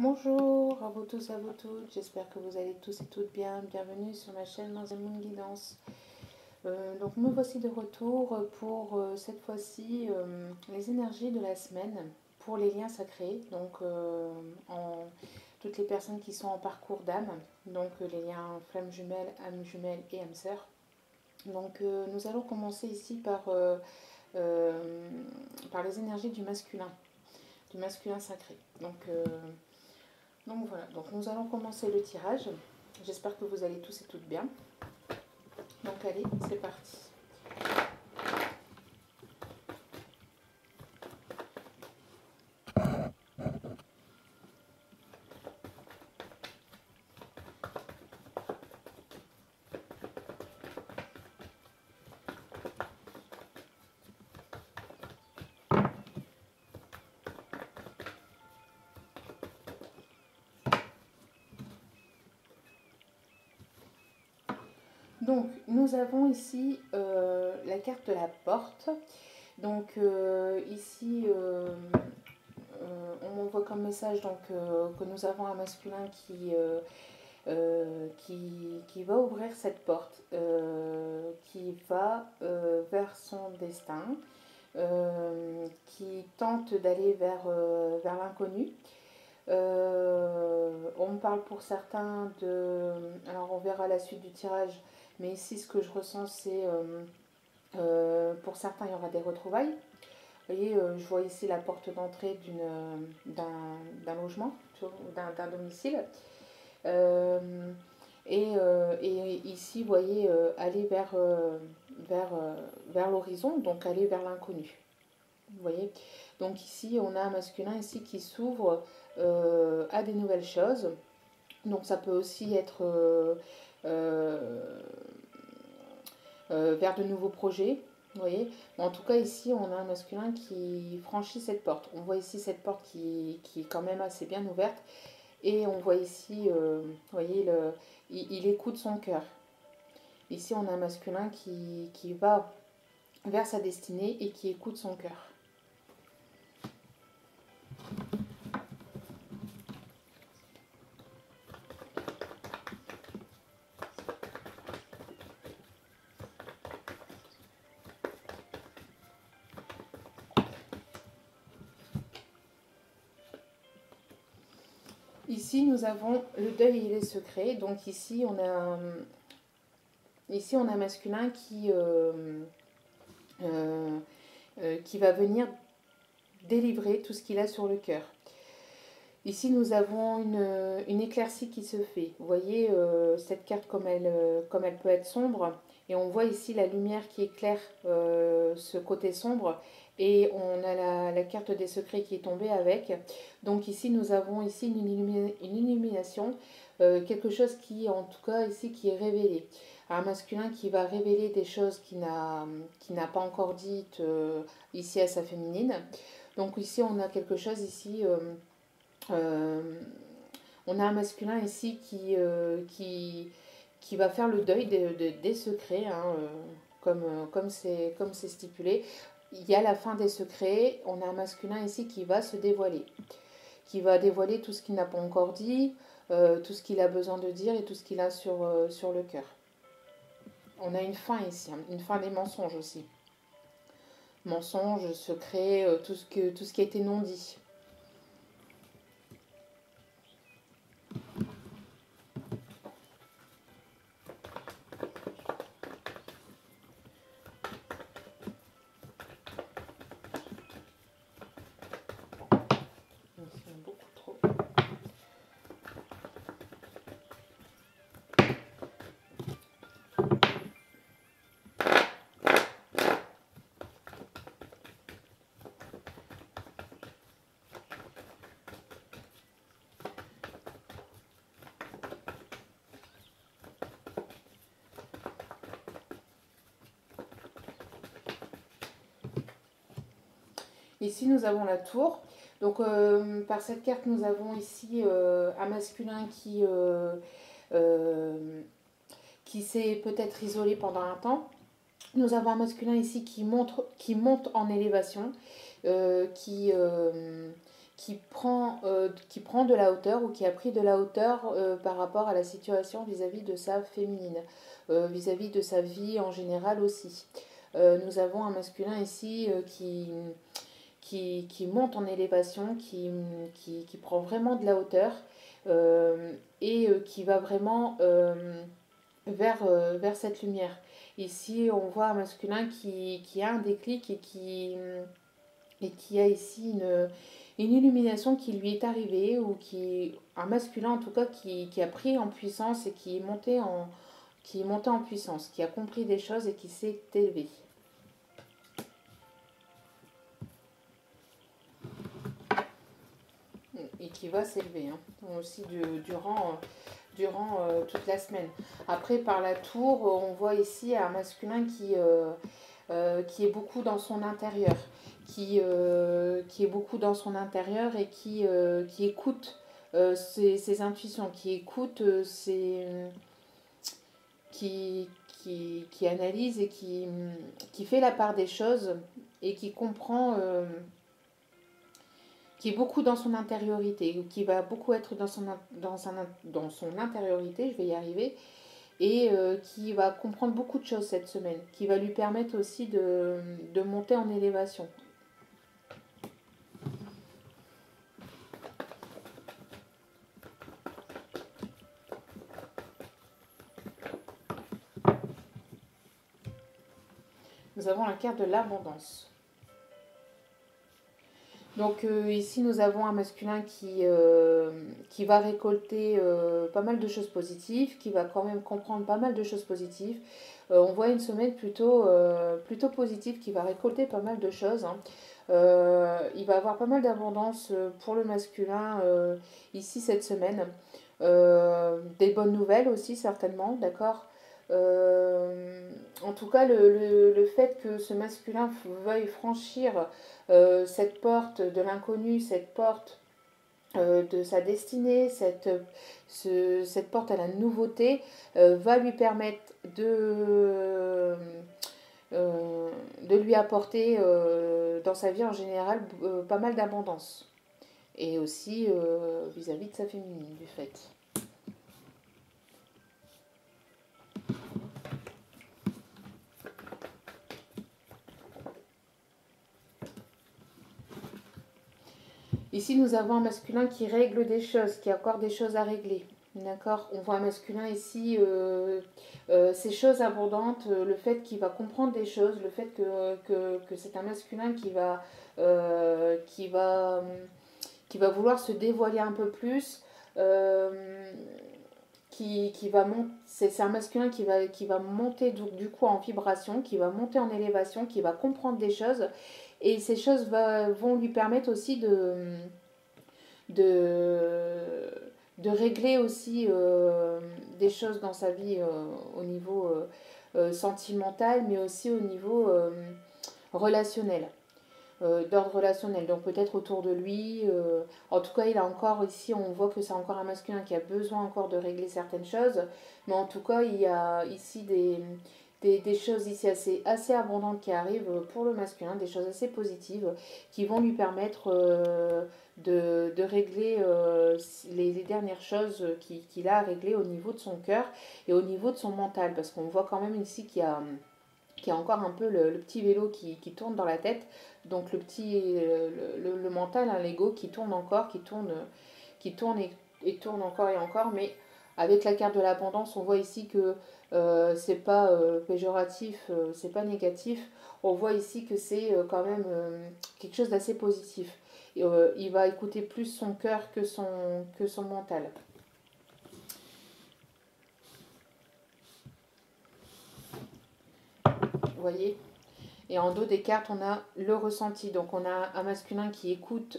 Bonjour à vous tous, à vous toutes, j'espère que vous allez tous et toutes bien. Bienvenue sur ma chaîne Dans Moon Guidance. Donc me voici de retour pour cette fois-ci les énergies de la semaine pour les liens sacrés. Donc toutes les personnes qui sont en parcours d'âme, donc les liens flammes jumelles, âme jumelle et âme sœur. Donc nous allons commencer ici par les énergies du masculin sacré. Donc voilà, donc nous allons commencer le tirage. J'espère que vous allez tous et toutes bien. Donc allez, c'est parti. Donc nous avons ici la carte de la porte. Donc ici on m'envoie comme message que nous avons un masculin qui va ouvrir cette porte, qui va vers son destin, qui tente d'aller vers l'inconnu. On me parle pour certains de... Alors on verra la suite du tirage, mais ici ce que je ressens c'est... pour certains il y aura des retrouvailles. Vous voyez, je vois ici la porte d'entrée d'un logement, d'un domicile. Et ici, vous voyez, aller vers l'horizon, donc aller vers l'inconnu. Vous voyez. Donc ici, on a un masculin ici qui s'ouvre à des nouvelles choses. Donc ça peut aussi être vers de nouveaux projets. Vous voyez. En tout cas, ici, on a un masculin qui franchit cette porte. On voit ici cette porte qui est quand même assez bien ouverte. Et on voit ici, vous voyez, il écoute son cœur. Ici, on a un masculin qui va vers sa destinée et qui écoute son cœur. Ici, nous avons le deuil et les secrets. Donc ici, on a un masculin qui va venir délivrer tout ce qu'il a sur le cœur. Ici, nous avons une éclaircie qui se fait. Vous voyez cette carte comme elle peut être sombre. Et on voit ici la lumière qui éclaire ce côté sombre. Et on a la carte des secrets qui est tombée avec. Donc ici, nous avons ici une illumination. Quelque chose qui, en tout cas, ici, qui est révélé. Un masculin qui va révéler des choses qu'il n'a pas encore dites ici à sa féminine. Donc ici, on a quelque chose ici... on a un masculin ici qui va faire le deuil des secrets, hein, comme c'est stipulé. Il y a la fin des secrets, on a un masculin ici qui va se dévoiler, qui va dévoiler tout ce qu'il n'a pas encore dit, tout ce qu'il a besoin de dire et tout ce qu'il a sur le cœur. On a une fin ici, hein, une fin des mensonges aussi. Mensonges, secrets, tout ce qui a été non dit. Ici, nous avons la tour. Donc, par cette carte, nous avons ici un masculin qui s'est peut-être isolé pendant un temps. Nous avons un masculin ici qui monte en élévation, qui prend de la hauteur ou qui a pris de la hauteur par rapport à la situation vis-à-vis de sa féminine, vis-à-vis de sa vie en général aussi. Nous avons un masculin ici qui monte en élévation, qui prend vraiment de la hauteur qui va vraiment vers cette lumière. Ici, on voit un masculin qui a un déclic et qui a ici une illumination qui lui est arrivée, ou un masculin en tout cas qui a pris en puissance et qui est monté en puissance, qui a compris des choses et qui s'est élevé. Et qui va s'élever aussi durant toute la semaine. Après, par la tour, on voit ici un masculin qui est beaucoup dans son intérieur, qui est beaucoup dans son intérieur et qui écoute ses intuitions, qui écoute qui analyse et qui fait la part des choses et qui comprend, qui est beaucoup dans son intériorité, qui va beaucoup être dans son intériorité, je vais y arriver, et qui va comprendre beaucoup de choses cette semaine, qui va lui permettre aussi de monter en élévation. Nous avons la carte de l'abondance. Donc ici nous avons un masculin qui va récolter pas mal de choses positives, qui va quand même comprendre pas mal de choses positives. On voit une semaine plutôt positive, qui va récolter pas mal de choses. Il va avoir pas mal d'abondance pour le masculin ici cette semaine. Des bonnes nouvelles aussi certainement, d'accord. En tout cas, le fait que ce masculin veuille franchir cette porte de l'inconnu, cette porte de sa destinée, cette porte à la nouveauté, va lui permettre de lui apporter dans sa vie en général pas mal d'abondance. Et aussi vis-à-vis de sa féminine, du fait. Ici, nous avons un masculin qui règle des choses, qui a encore des choses à régler. D'accord. On voit un masculin ici, ces choses abondantes, le fait qu'il va comprendre des choses, le fait que c'est un masculin qui va vouloir se dévoiler un peu plus, c'est un masculin qui va monter du coup en vibration, qui va monter en élévation, qui va comprendre des choses, et ces choses vont lui permettre aussi de régler aussi des choses dans sa vie au niveau sentimental, mais aussi au niveau relationnel, d'ordre relationnel. Donc peut-être autour de lui. En tout cas, il a encore ici, on voit que c'est encore un masculin qui a besoin encore de régler certaines choses. Mais en tout cas, il y a ici des choses ici assez abondantes qui arrivent pour le masculin, des choses assez positives qui vont lui permettre de régler les dernières choses qu'il a à régler au niveau de son cœur et au niveau de son mental. Parce qu'on voit quand même ici qu'il y a encore un peu le petit vélo qui tourne dans la tête. Donc le mental, l'ego qui tourne encore, qui tourne et tourne encore et encore. Mais avec la carte de l'abondance, on voit ici que c'est pas péjoratif, c'est pas négatif. On voit ici que c'est quand même quelque chose d'assez positif. Et, il va écouter plus son cœur que son mental. Vous voyez ? Et en dos des cartes, on a le ressenti. Donc on a un masculin qui écoute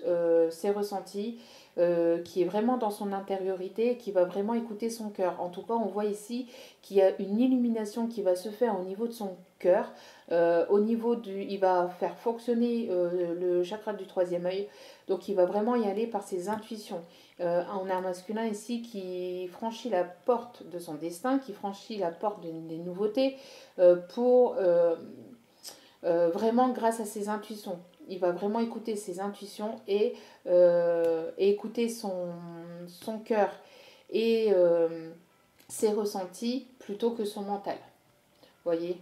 ses ressentis, qui est vraiment dans son intériorité, qui va vraiment écouter son cœur. En tout cas, on voit ici qu'il y a une illumination qui va se faire au niveau de son cœur. Il va faire fonctionner le chakra du troisième œil. Donc il va vraiment y aller par ses intuitions. On a un masculin ici qui franchit la porte de son destin, qui franchit la porte des nouveautés pour... vraiment grâce à ses intuitions. il va vraiment écouter ses intuitions et écouter son cœur et ses ressentis plutôt que son mental. Vous voyez,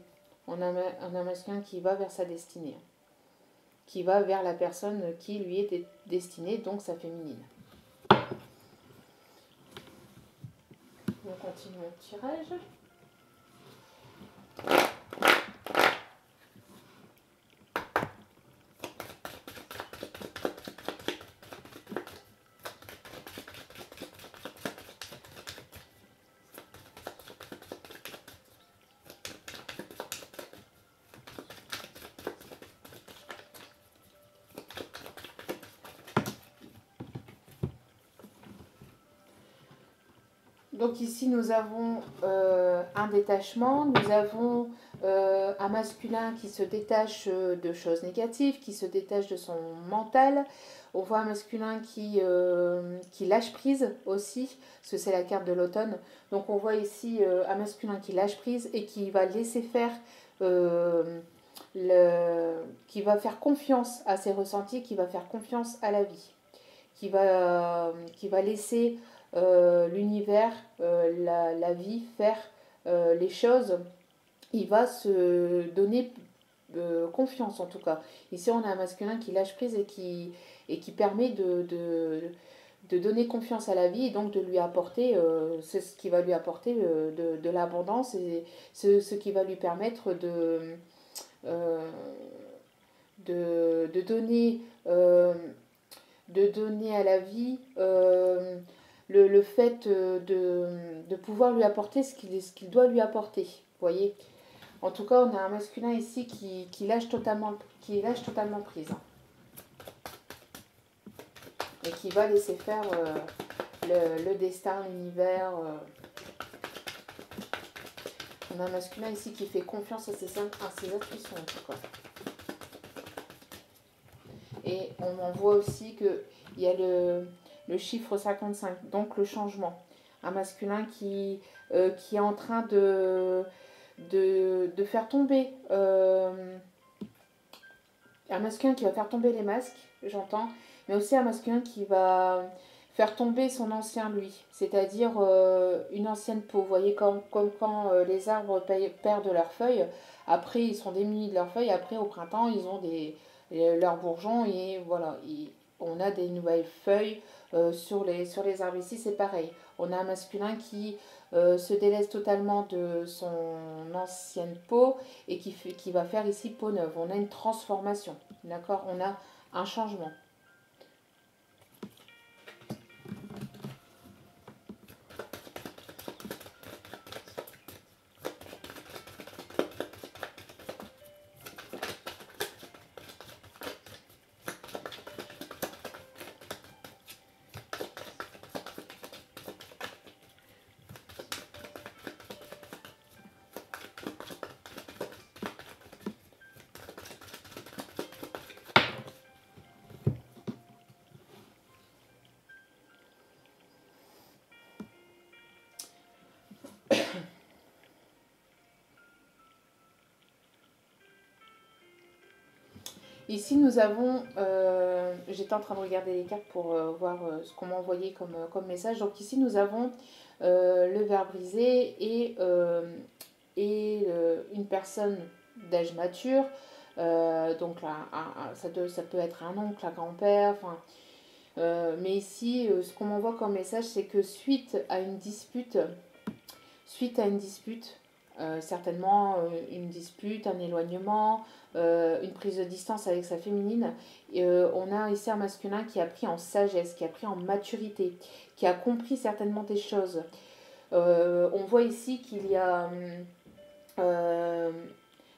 on a un masculin qui va vers sa destinée, qui va vers la personne qui lui est destinée, donc sa féminine. On continue le tirage. Donc ici, nous avons un détachement, nous avons un masculin qui se détache de choses négatives, qui se détache de son mental. On voit un masculin qui lâche prise aussi, parce que c'est la carte de l'automne. Donc on voit ici un masculin qui lâche prise et qui va laisser faire, qui va faire confiance à ses ressentis, qui va faire confiance à la vie, qui va laisser l'univers, la vie faire les choses. Il va se donner confiance en tout cas. Ici on a un masculin qui lâche prise et qui permet de donner confiance à la vie et donc de lui apporter, c'est ce qui va lui apporter de l'abondance et ce qui va lui permettre de donner à la vie le fait de pouvoir lui apporter ce qu'il doit lui apporter. Vous voyez, en tout cas, on a un masculin ici qui lâche totalement prise. Et qui va laisser faire le destin, l'univers. On a un masculin ici qui fait confiance à ses intuitions, en tout cas. Et on en voit aussi qu'il y a le chiffre 55, donc le changement. Un masculin qui est en train de faire tomber, un masculin qui va faire tomber les masques, j'entends, mais aussi un masculin qui va faire tomber son ancien lui, c'est-à-dire une ancienne peau. Vous voyez, comme quand les arbres perdent leurs feuilles, après ils sont démunis de leurs feuilles, après au printemps ils ont leurs bourgeons et voilà, on a des nouvelles feuilles sur les arbres. Ici c'est pareil, on a un masculin qui se délaisse totalement de son ancienne peau et qui va faire ici peau neuve. On a une transformation, d'accord, on a un changement. Ici, nous avons, j'étais en train de regarder les cartes pour voir ce qu'on m'a envoyé comme message. Donc ici, nous avons le ver brisé et une personne d'âge mature. Donc là, ça peut être un oncle, un grand-père. Enfin, mais ici, ce qu'on m'envoie comme message, c'est que suite à une dispute, certainement une dispute, un éloignement, une prise de distance avec sa féminine. On a ici un masculin qui a pris en sagesse, qui a pris en maturité, qui a compris certainement des choses. On voit ici qu'il y a...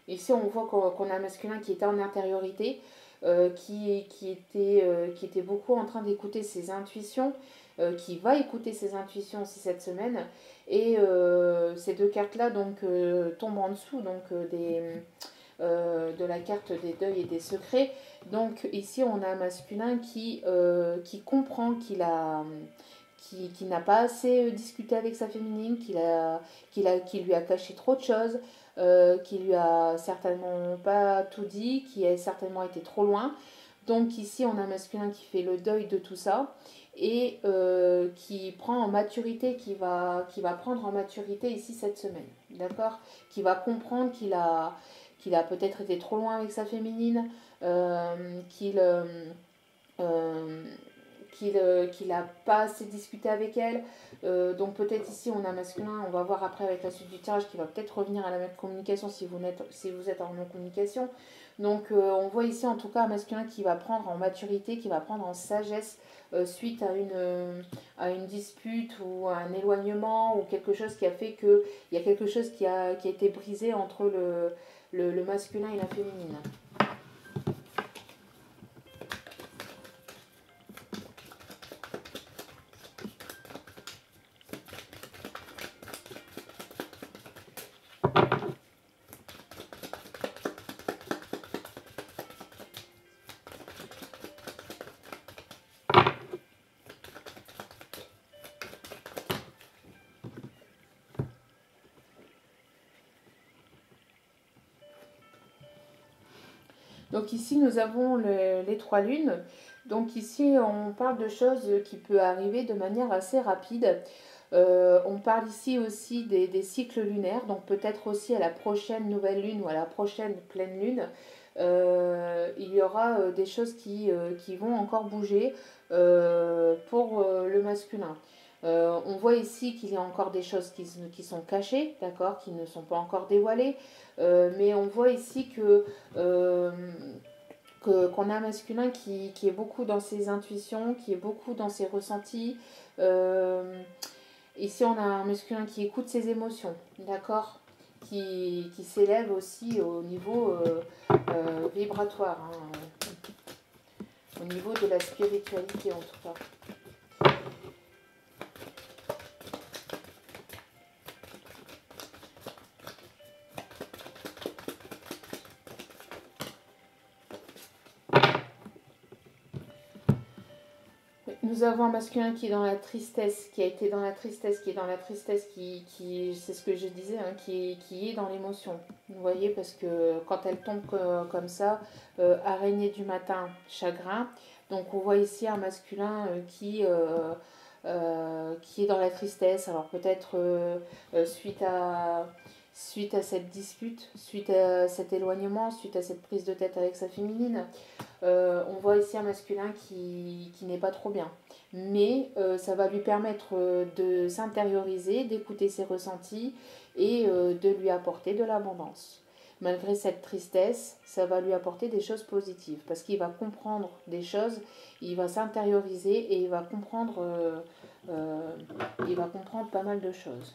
ici, on voit qu'on a un masculin qui était en intériorité, qui était beaucoup en train d'écouter ses intuitions, qui va écouter ses intuitions aussi cette semaine. Et ces deux cartes-là donc tombent en dessous donc, de la carte des deuils et des secrets. Donc ici, on a un masculin qui comprend qu'il n'a pas assez discuté avec sa féminine, qui lui a caché trop de choses, qui lui a certainement pas tout dit, qui a certainement été trop loin. Donc ici, on a un masculin qui fait le deuil de tout ça et qui prend en maturité, qui va prendre en maturité ici cette semaine, d'accord? Qui va comprendre qu'il a peut-être été trop loin avec sa féminine, qu'il euh, qu'il n'a pas assez discuté avec elle. Donc peut-être ici on a un masculin, on va voir après avec la suite du tirage, qui va peut-être revenir à la même communication si vous êtes en non-communication. Donc on voit ici en tout cas un masculin qui va prendre en maturité, qui va prendre en sagesse suite à une dispute ou à un éloignement ou quelque chose qui a fait qu'il y a quelque chose qui a été brisé entre le masculin et la féminine. Donc ici, nous avons les trois lunes. Donc ici, on parle de choses qui peuvent arriver de manière assez rapide. On parle ici aussi des cycles lunaires, donc peut-être aussi à la prochaine nouvelle lune ou à la prochaine pleine lune. Il y aura des choses qui vont encore bouger pour le masculin. On voit ici qu'il y a encore des choses qui sont cachées, d'accord, qui ne sont pas encore dévoilées. Mais on voit ici qu'on a un masculin qui est beaucoup dans ses intuitions, qui est beaucoup dans ses ressentis. Ici, on a un masculin qui écoute ses émotions, d'accord, qui s'élève aussi au niveau vibratoire, hein, au niveau de la spiritualité en tout cas. Nous avons un masculin qui est dans la tristesse, qui a été dans la tristesse, qui est dans la tristesse, c'est ce que je disais, hein, qui est dans l'émotion. Vous voyez, parce que quand elle tombe comme ça, araignée du matin, chagrin. Donc on voit ici un masculin qui est dans la tristesse. Alors peut-être suite à cette dispute, suite à cet éloignement, suite à cette prise de tête avec sa féminine. On voit ici un masculin qui n'est pas trop bien. Mais ça va lui permettre de s'intérioriser, d'écouter ses ressentis et de lui apporter de l'abondance. Malgré cette tristesse, ça va lui apporter des choses positives parce qu'il va comprendre des choses, il va s'intérioriser et il va comprendre pas mal de choses.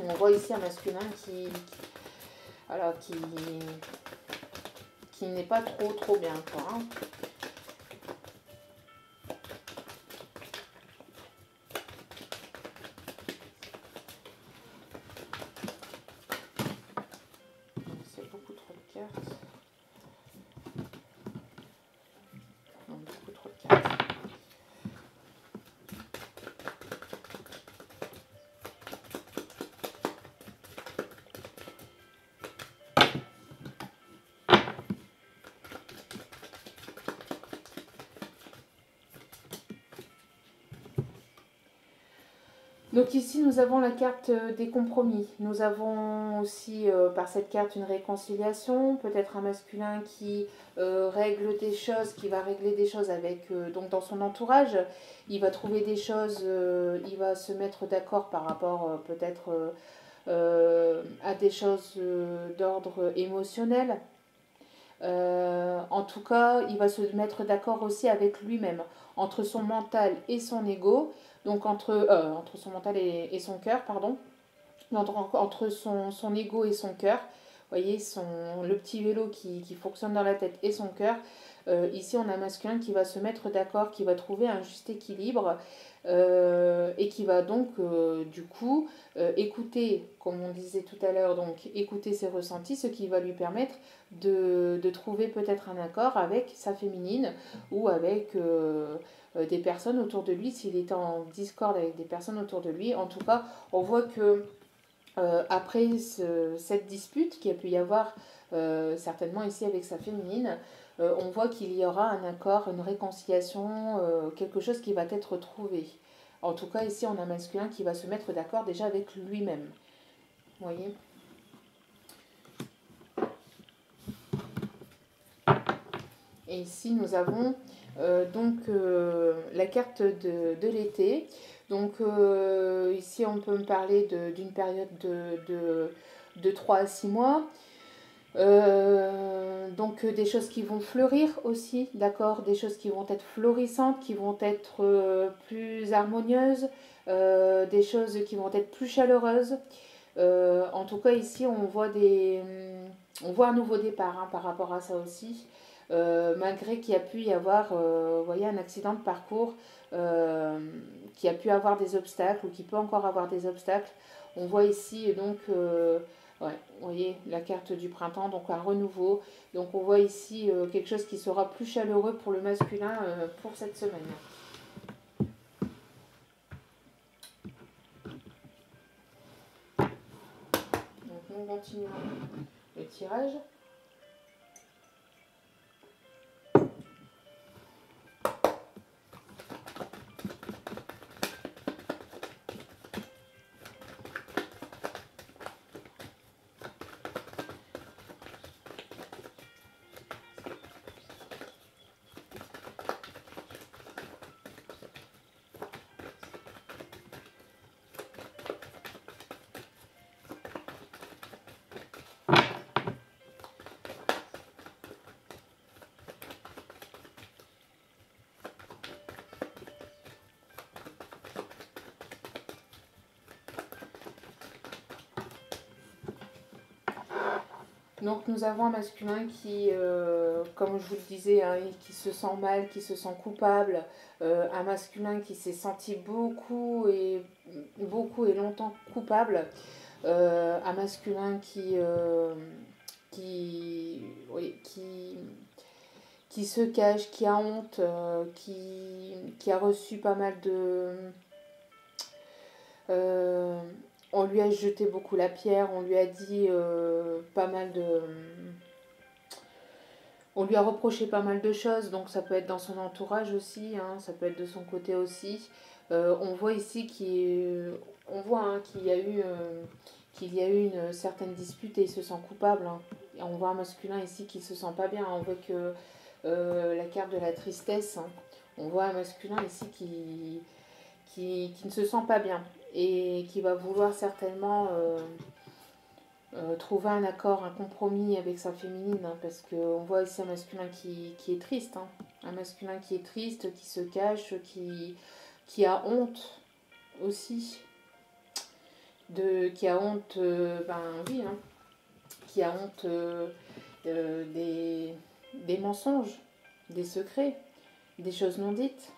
On voit ici un masculin qui n'est pas trop bien, quoi, hein. C'est beaucoup trop de cartes. Non, beaucoup trop de cartes. Donc ici, nous avons la carte des compromis. Nous avons aussi par cette carte une réconciliation, peut-être un masculin qui règle des choses, qui va régler des choses avec donc dans son entourage. Il va trouver des choses, il va se mettre d'accord par rapport peut-être à des choses d'ordre émotionnel. En tout cas, il va se mettre d'accord aussi avec lui-même, entre son mental et son ego, donc entre son mental et son cœur, pardon, entre son ego et son cœur. Vous voyez, le petit vélo qui fonctionne dans la tête et son cœur. Ici, on a un masculin qui va se mettre d'accord, qui va trouver un juste équilibre et qui va donc, du coup, écouter, comme on disait tout à l'heure, donc écouter ses ressentis, ce qui va lui permettre de trouver peut-être un accord avec sa féminine ou avec des personnes autour de lui, s'il est en discorde avec des personnes autour de lui. En tout cas, on voit que après cette dispute qu'il y a pu y avoir certainement ici avec sa féminine, on voit qu'il y aura un accord, une réconciliation, quelque chose qui va être trouvé. En tout cas, ici, on a un masculin qui va se mettre d'accord déjà avec lui-même. Vous voyez ? Et ici, nous avons la carte de l'été. Donc, ici, on peut me parler d'une période de 3 à 6 mois. Donc des choses qui vont fleurir aussi, d'accord, des choses qui vont être florissantes, qui vont être plus harmonieuses, des choses qui vont être plus chaleureuses. En tout cas ici on voit un nouveau départ hein, par rapport à ça aussi, malgré qu'il y a pu y avoir vous voyez, un accident de parcours, qui a pu avoir des obstacles ou qui peut encore avoir des obstacles. On voit ici donc ouais, vous voyez la carte du printemps, donc un renouveau. Donc on voit ici quelque chose qui sera plus chaleureux pour le masculin pour cette semaine. Donc nous continuons le tirage. Donc nous avons un masculin qui, comme je vous le disais, hein, qui se sent mal, qui se sent coupable, un masculin qui s'est senti beaucoup et longtemps coupable, un masculin oui, qui se cache, qui a honte, qui a reçu pas mal de... on lui a jeté beaucoup la pierre, on lui a dit pas mal de... On lui a reproché pas mal de choses, donc ça peut être dans son entourage aussi, hein, ça peut être de son côté aussi. On voit ici qu'il y a eu une certaine dispute et il se sent coupable. Hein. Et on voit un masculin ici qui se sent pas bien. On voit que la carte de la tristesse. Hein. On voit un masculin ici qui ne se sent pas bien et qui va vouloir certainement trouver un accord, un compromis avec sa féminine, hein, parce qu'on voit ici un masculin qui est triste, hein, un masculin qui est triste, qui se cache, qui a honte aussi, qui a honte, oui, hein, qui a honte des mensonges, des secrets, des choses non dites.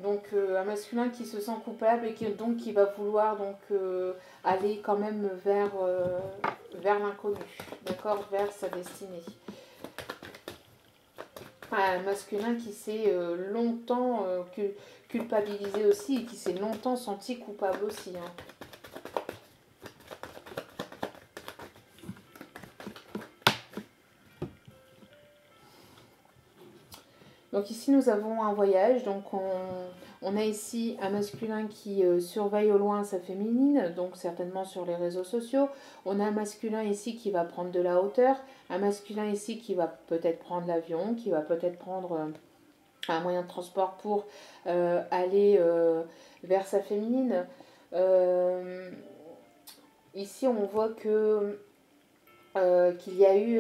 Donc un masculin qui se sent coupable et qui va vouloir aller quand même vers l'inconnu, d'accord, vers sa destinée. Un masculin qui s'est longtemps culpabilisé aussi et qui s'est longtemps senti coupable aussi. Hein. Donc ici nous avons un voyage, donc on a ici un masculin qui surveille au loin sa féminine, donc certainement sur les réseaux sociaux. On a un masculin ici qui va prendre de la hauteur, un masculin ici qui va peut-être prendre l'avion, qui va peut-être prendre un moyen de transport pour aller vers sa féminine. Ici on voit que qu'il y a eu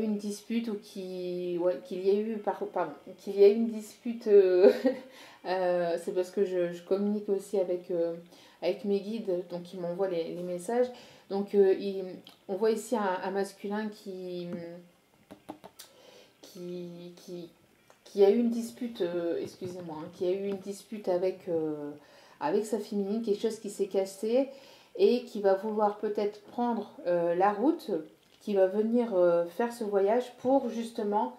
une dispute ou qu'il y a eu une dispute c'est parce que je communique aussi avec mes guides, donc ils m'envoient les messages, donc on voit ici un masculin qui a eu une dispute excusez-moi, hein, qui a eu une dispute avec sa féminine, quelque chose qui s'est cassé et qui va vouloir peut-être prendre la route qui va venir faire ce voyage pour justement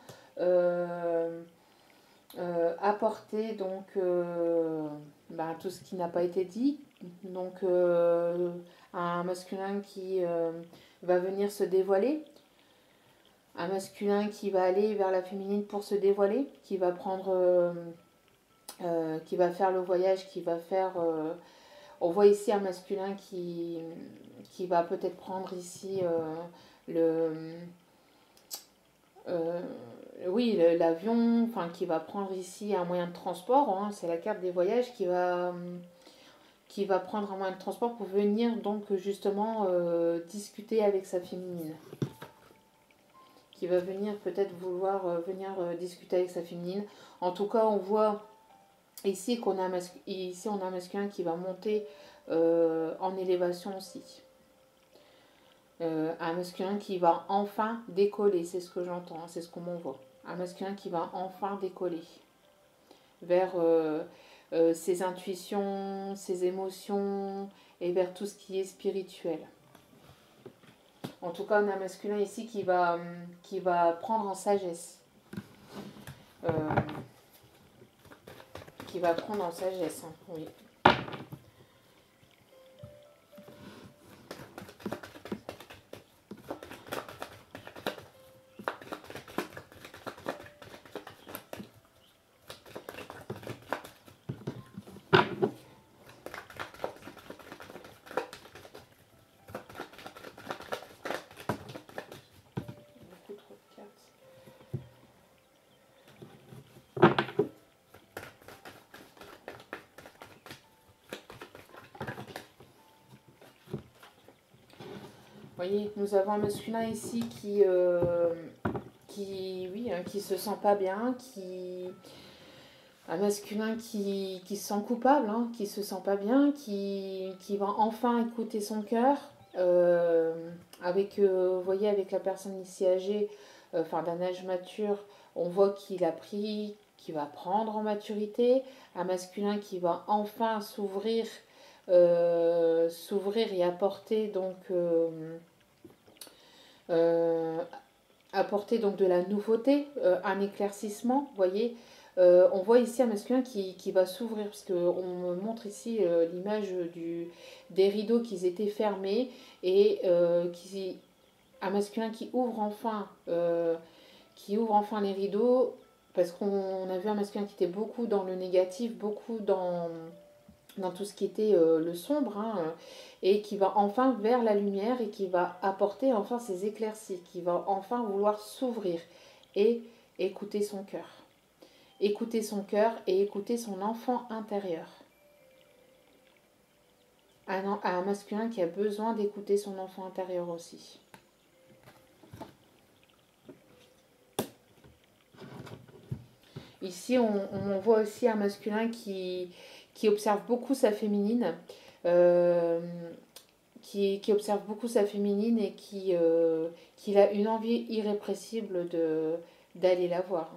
apporter donc tout ce qui n'a pas été dit. Donc un masculin qui va venir se dévoiler, un masculin qui va aller vers la féminine pour se dévoiler, qui va prendre, qui va faire le voyage, qui va faire... on voit ici un masculin qui va peut-être prendre ici euh, oui, l'avion, enfin qui va prendre ici un moyen de transport, hein, c'est la carte des voyages qui va prendre un moyen de transport pour venir donc justement discuter avec sa féminine. Qui va venir peut-être vouloir venir discuter avec sa féminine. En tout cas, on voit ici qu'on a ici on a un masculin qui va monter en élévation aussi. Un masculin qui va enfin décoller, c'est ce que j'entends, hein, c'est ce qu'on m'envoie. Un masculin qui va enfin décoller vers ses intuitions, ses émotions et vers tout ce qui est spirituel. En tout cas, on a un masculin ici qui va prendre en sagesse. Qui va prendre en sagesse, hein, oui. Vous voyez, nous avons un masculin ici qui oui, hein, qui se sent pas bien, un masculin qui se sent coupable, hein, qui se sent pas bien, qui va enfin écouter son cœur. Vous voyez, avec la personne ici âgée, d'un âge mature, on voit qu'il va prendre en maturité. Un masculin qui va enfin s'ouvrir et apporter donc de la nouveauté, un éclaircissement, vous voyez. On voit ici un masculin qui va s'ouvrir, parce qu'on me montre ici l'image des rideaux qui étaient fermés, et un masculin qui ouvre enfin les rideaux, parce qu'on a vu un masculin qui était beaucoup dans le négatif, beaucoup dans tout ce qui était le sombre, hein, et qui va enfin vers la lumière et qui va apporter enfin ses éclaircies, qui va enfin vouloir s'ouvrir et écouter son cœur. Écouter son cœur et écouter son enfant intérieur. Un masculin qui a besoin d'écouter son enfant intérieur aussi. Ici, on voit aussi un masculin qui observe beaucoup sa féminine, qui observe beaucoup sa féminine et qui a une envie irrépressible d'aller la voir.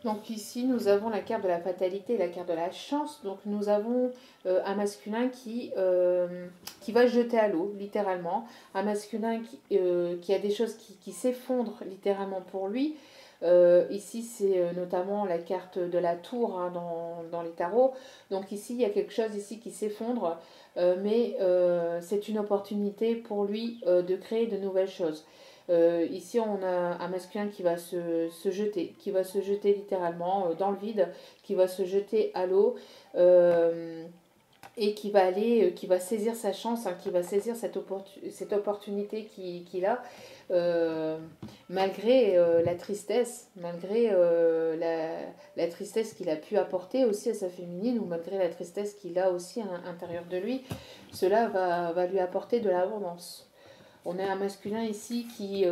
Donc ici, nous avons la carte de la fatalité et la carte de la chance. Donc nous avons un masculin qui va se jeter à l'eau, littéralement. Un masculin qui a des choses qui s'effondrent littéralement pour lui. Ici, c'est notamment la carte de la tour, hein, dans les tarots. Donc ici, il y a quelque chose ici qui s'effondre, mais c'est une opportunité pour lui de créer de nouvelles choses. Ici, on a un masculin qui va se jeter littéralement dans le vide, qui va se jeter à l'eau. et qui va aller, qui va saisir sa chance, hein, qui va saisir cette opportunité qu'il a, euh, malgré la tristesse, malgré la tristesse qu'il a pu apporter aussi à sa féminine, ou malgré la tristesse qu'il a aussi à l'intérieur de lui, cela va lui apporter de l'abondance. On a un masculin ici qui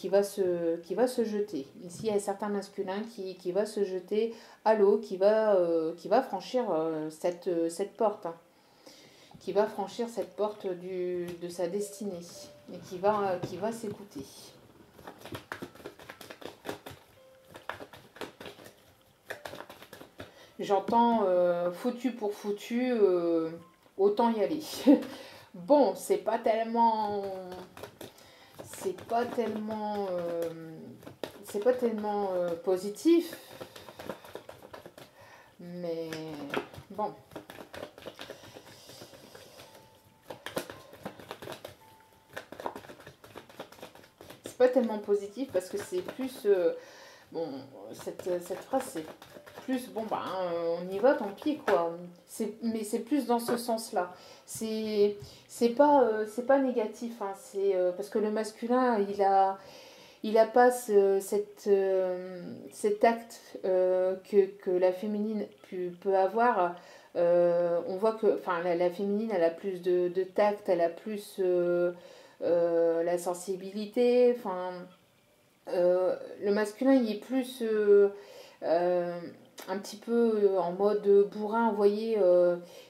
va se jeter. Ici, il y a certains masculins qui va se jeter à l'eau, qui va franchir cette porte, hein, qui va franchir cette porte de sa destinée et qui va s'écouter. J'entends foutu pour foutu, autant y aller. Bon, c'est pas tellement positif, mais bon. C'est pas tellement positif parce que c'est plus bon, cette phrase c'est plus bon ben on y va tant pis quoi. Mais c'est plus dans ce sens-là. C'est pas négatif, hein, c'est parce que le masculin il a pas cet acte que la féminine peut avoir. On voit que enfin, la féminine, elle a plus de tact, elle a plus la sensibilité. Enfin, le masculin, il est plus un petit peu en mode bourrin, vous voyez.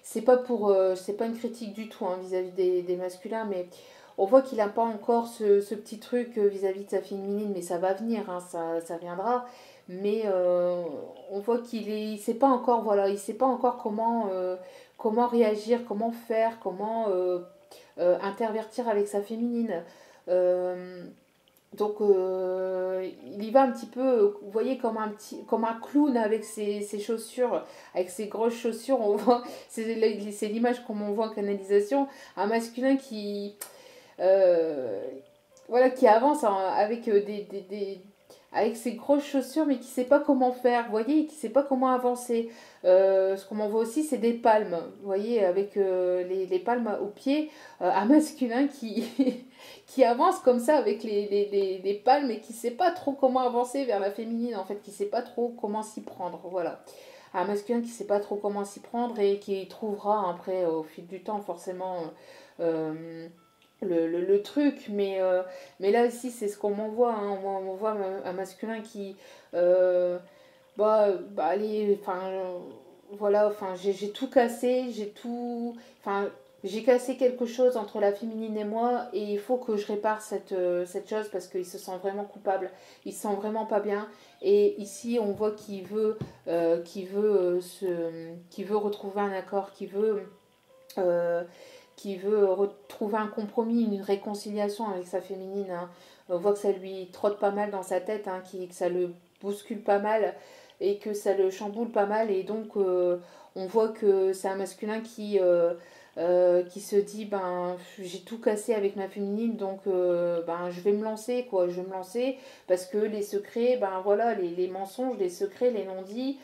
C'est pas une critique du tout, hein, vis-à-vis des masculins, mais on voit qu'il n'a pas encore ce petit truc vis-à-vis de sa féminine, mais ça va venir, hein, ça viendra. Mais on voit il sait pas encore, voilà, il sait pas encore comment réagir, comment faire, comment intervertir avec sa féminine. Euh, il y va un petit peu, vous voyez, comme un clown avec ses chaussures, avec ses grosses chaussures. On voit, c'est l'image qu'on voit en canalisation, un masculin euh, voilà, qui avance avec avec ses grosses chaussures, mais qui sait pas comment faire, vous voyez, qui sait pas comment avancer. Ce qu'on voit aussi, c'est des palmes, vous voyez, avec les palmes aux pieds, un masculin qui avance comme ça avec les palmes et qui sait pas trop comment avancer vers la féminine, en fait, qui sait pas trop comment s'y prendre, voilà. Un masculin qui sait pas trop comment s'y prendre et qui trouvera après, au fil du temps, forcément, euh, le truc, mais là aussi c'est ce qu'on m'envoie, hein. On m'envoie un masculin qui allez, enfin voilà, enfin j'ai tout cassé, enfin j'ai cassé quelque chose entre la féminine et moi et il faut que je répare cette chose parce qu'il se sent vraiment coupable, il se sent vraiment pas bien et ici on voit qu'il veut retrouver un accord, euh, qui veut retrouver un compromis, une réconciliation avec sa féminine, hein. On voit que ça lui trotte pas mal dans sa tête, hein, que ça le bouscule pas mal et que ça le chamboule pas mal. Et donc, on voit que c'est un masculin qui se dit ben, j'ai tout cassé avec ma féminine, donc ben, je vais me lancer, quoi. Je vais me lancer parce que les secrets, ben voilà, les mensonges, les secrets, les non-dits.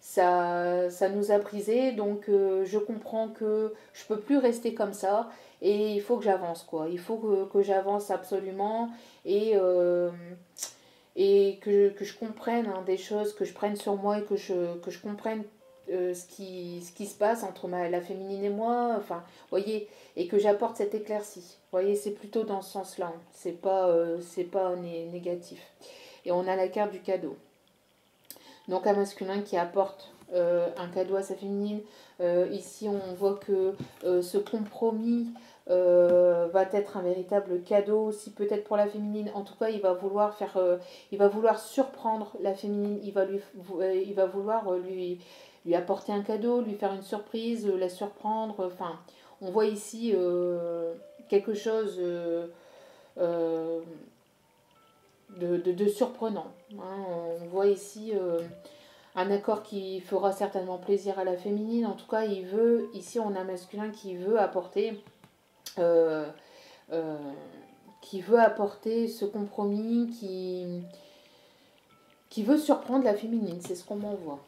Ça nous a brisé, donc je comprends que je peux plus rester comme ça et il faut que j'avance quoi. Il faut que j'avance absolument et que je comprenne, hein, des choses, que je prenne sur moi et que je comprenne ce qui se passe entre la féminine et moi, enfin, voyez, et que j'apporte cette éclaircie. Voyez, c'est plutôt dans ce sens-là, hein. C'est pas négatif. Et on a la carte du cadeau. Donc un masculin qui apporte un cadeau à sa féminine. Ici, on voit que ce compromis va être un véritable cadeau aussi peut-être pour la féminine. En tout cas, il va vouloir surprendre la féminine. Il va vouloir lui apporter un cadeau, lui faire une surprise, la surprendre. Enfin, on voit ici quelque chose euh, de surprenant, hein. On voit ici un accord qui fera certainement plaisir à la féminine. En tout cas, ici on a un masculin euh, euh, qui veut apporter ce compromis, qui veut surprendre la féminine. C'est ce qu'on m'envoie.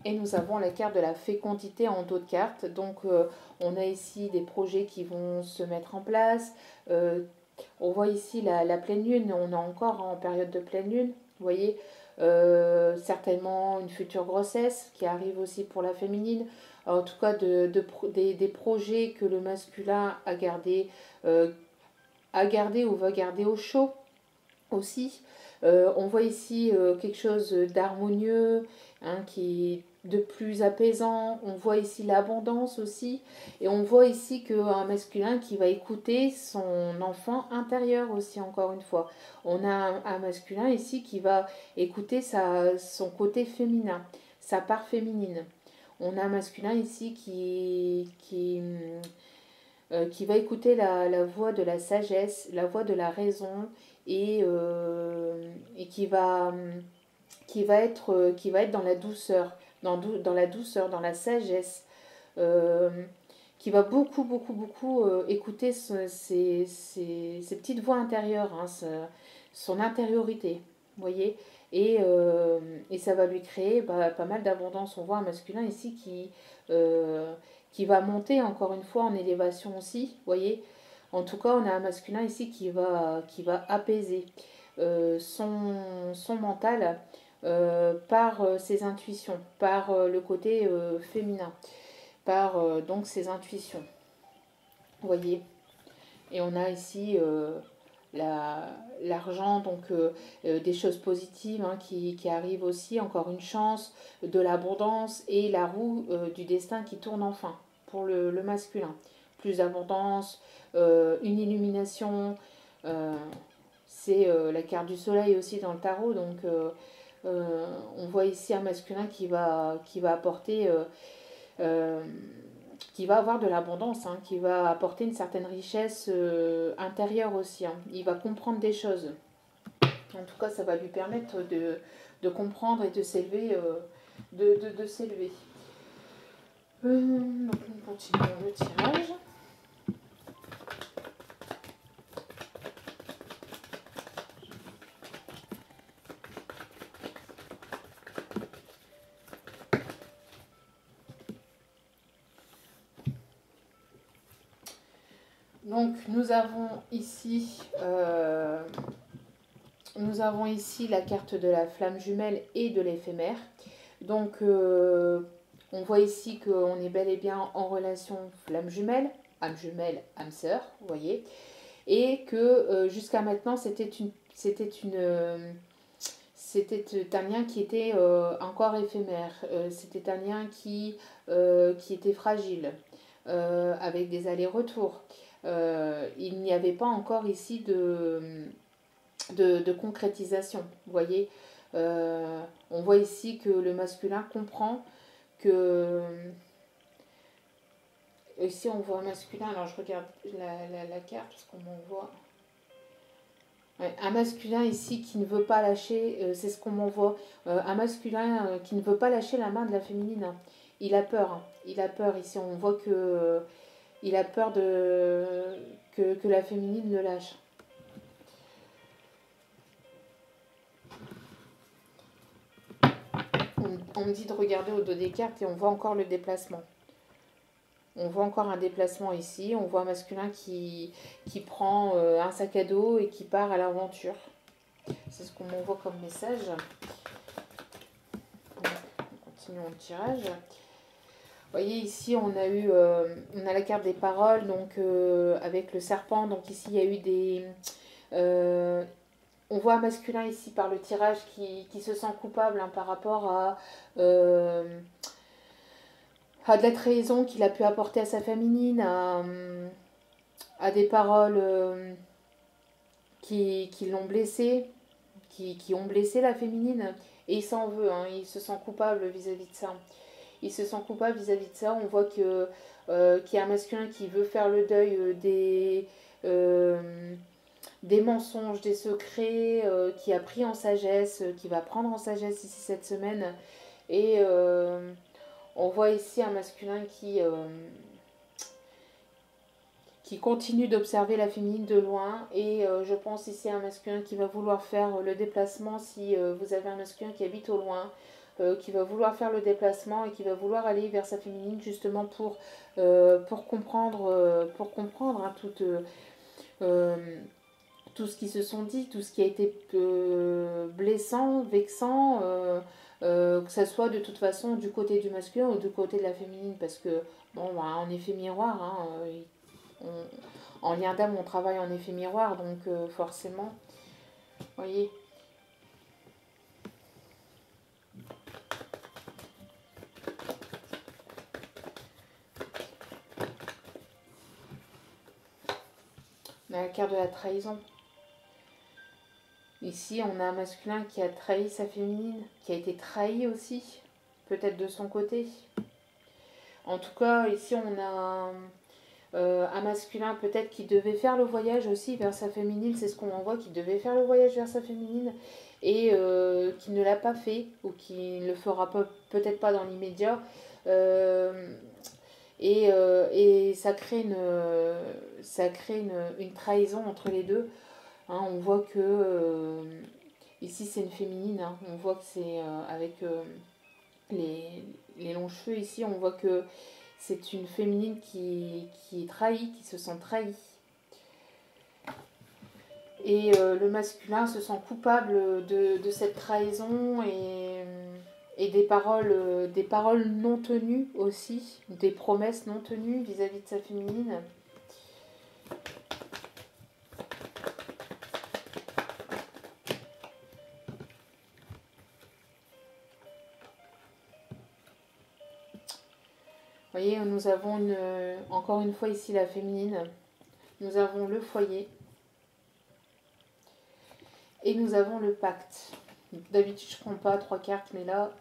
Et nous avons la carte de la fécondité en dos de carte. Donc on a ici des projets qui vont se mettre en place. On voit ici la pleine lune, on est encore en période de pleine lune. Vous voyez, certainement une future grossesse qui arrive aussi pour la féminine. En tout cas, des projets que le masculin a gardé ou va garder au chaud aussi. On voit ici quelque chose d'harmonieux, hein, qui est de plus apaisant. On voit ici l'abondance aussi. Et on voit ici qu'un masculin qui va écouter son enfant intérieur aussi, encore une fois. On a un masculin ici qui va écouter son côté féminin, sa part féminine. On a un masculin ici qui va écouter la voix de la sagesse, la voix de la raison, et qui va être dans la douceur, dans la douceur, dans la sagesse, euh, qui va beaucoup, beaucoup, beaucoup écouter ses petites voix intérieures, hein, son intériorité, vous voyez, et ça va lui créer pas mal d'abondance. On voit un masculin ici qui va monter encore une fois en élévation aussi, vous voyez. En tout cas, on a un masculin ici qui va apaiser son mental par ses intuitions, par le côté féminin, par donc ses intuitions. Vous voyez. Et on a ici l'argent, donc des choses positives, hein, qui arrivent aussi, encore une chance, de l'abondance et la roue du destin qui tourne enfin pour le masculin. Plus d'abondance, une illumination, c'est la carte du soleil aussi dans le tarot, donc on voit ici un masculin qui va apporter, qui va avoir de l'abondance, hein, qui va apporter une certaine richesse intérieure aussi, hein. Il va comprendre des choses. En tout cas, ça va lui permettre de comprendre et de s'élever. De s'élever. Donc, nous continuons le tirage. Donc nous avons ici la carte de la flamme jumelle et de l'éphémère. Donc on voit ici qu'on est bel et bien en relation flamme jumelle, âme sœur, vous voyez, et que jusqu'à maintenant c'était un lien qui était encore éphémère, c'était un lien qui était fragile, avec des allers-retours. Il n'y avait pas encore ici de concrétisation. Vous voyez, on voit ici que le masculin comprend que... Ici, on voit un masculin. Alors, je regarde la carte parce qu'on m'envoie. Ouais, un masculin ici qui ne veut pas lâcher, c'est ce qu'on m'envoie. Un masculin qui ne veut pas lâcher la main de la féminine, hein. Il a peur. Hein. Il a peur. Ici, on voit que... il a peur que la féminine le lâche. On me dit de regarder au dos des cartes et on voit encore le déplacement. On voit encore un déplacement ici. On voit un masculin qui prend un sac à dos et qui part à l'aventure. C'est ce qu'on m'envoie comme message. Donc, continuons le tirage. Vous voyez ici on a la carte des paroles, donc avec le serpent. Donc ici il y a eu des... on voit un masculin ici par le tirage qui se sent coupable, hein, par rapport à de la trahison qu'il a pu apporter à sa féminine, à des paroles qui l'ont blessé, qui ont blessé la féminine. Et il s'en veut, hein, il se sent coupable vis-à-vis de ça. Il se sent coupable vis-à-vis de ça. On voit qu'il y a un masculin qui veut faire le deuil des mensonges, des secrets, qui a pris en sagesse, qui va prendre en sagesse ici cette semaine. Et on voit ici un masculin qui continue d'observer la féminine de loin. Et je pense ici à un masculin qui va vouloir faire le déplacement si vous avez un masculin qui habite au loin. qui va vouloir faire le déplacement et qui va vouloir aller vers sa féminine justement pour comprendre hein, euh, tout ce qui se sont dit, tout ce qui a été blessant, vexant, que ça soit de toute façon du côté du masculin ou du côté de la féminine, parce que, bon, bah, en effet miroir, hein, en lien d'âme, on travaille en effet miroir, donc forcément, vous voyez. On a la carte de la trahison. Ici, on a un masculin qui a trahi sa féminine, qui a été trahi aussi, peut-être de son côté. En tout cas, ici, on a un masculin peut-être qui devait faire le voyage aussi vers sa féminine, c'est ce qu'on en voit, qui devait faire le voyage vers sa féminine et qui ne l'a pas fait, ou qui ne le fera peut-être pas dans l'immédiat. Et ça crée une trahison entre les deux. Hein, on voit que ici c'est une féminine, hein, on voit que c'est avec les longs cheveux ici, on voit que c'est une féminine qui est trahie, qui se sent trahie. Et le masculin se sent coupable de cette trahison et des paroles non tenues aussi, des promesses non tenues vis-à-vis de sa féminine. Vous voyez, nous avons encore une fois ici la féminine. Nous avons le foyer. Et nous avons le pacte. D'habitude, je ne prends pas 3 cartes, mais là,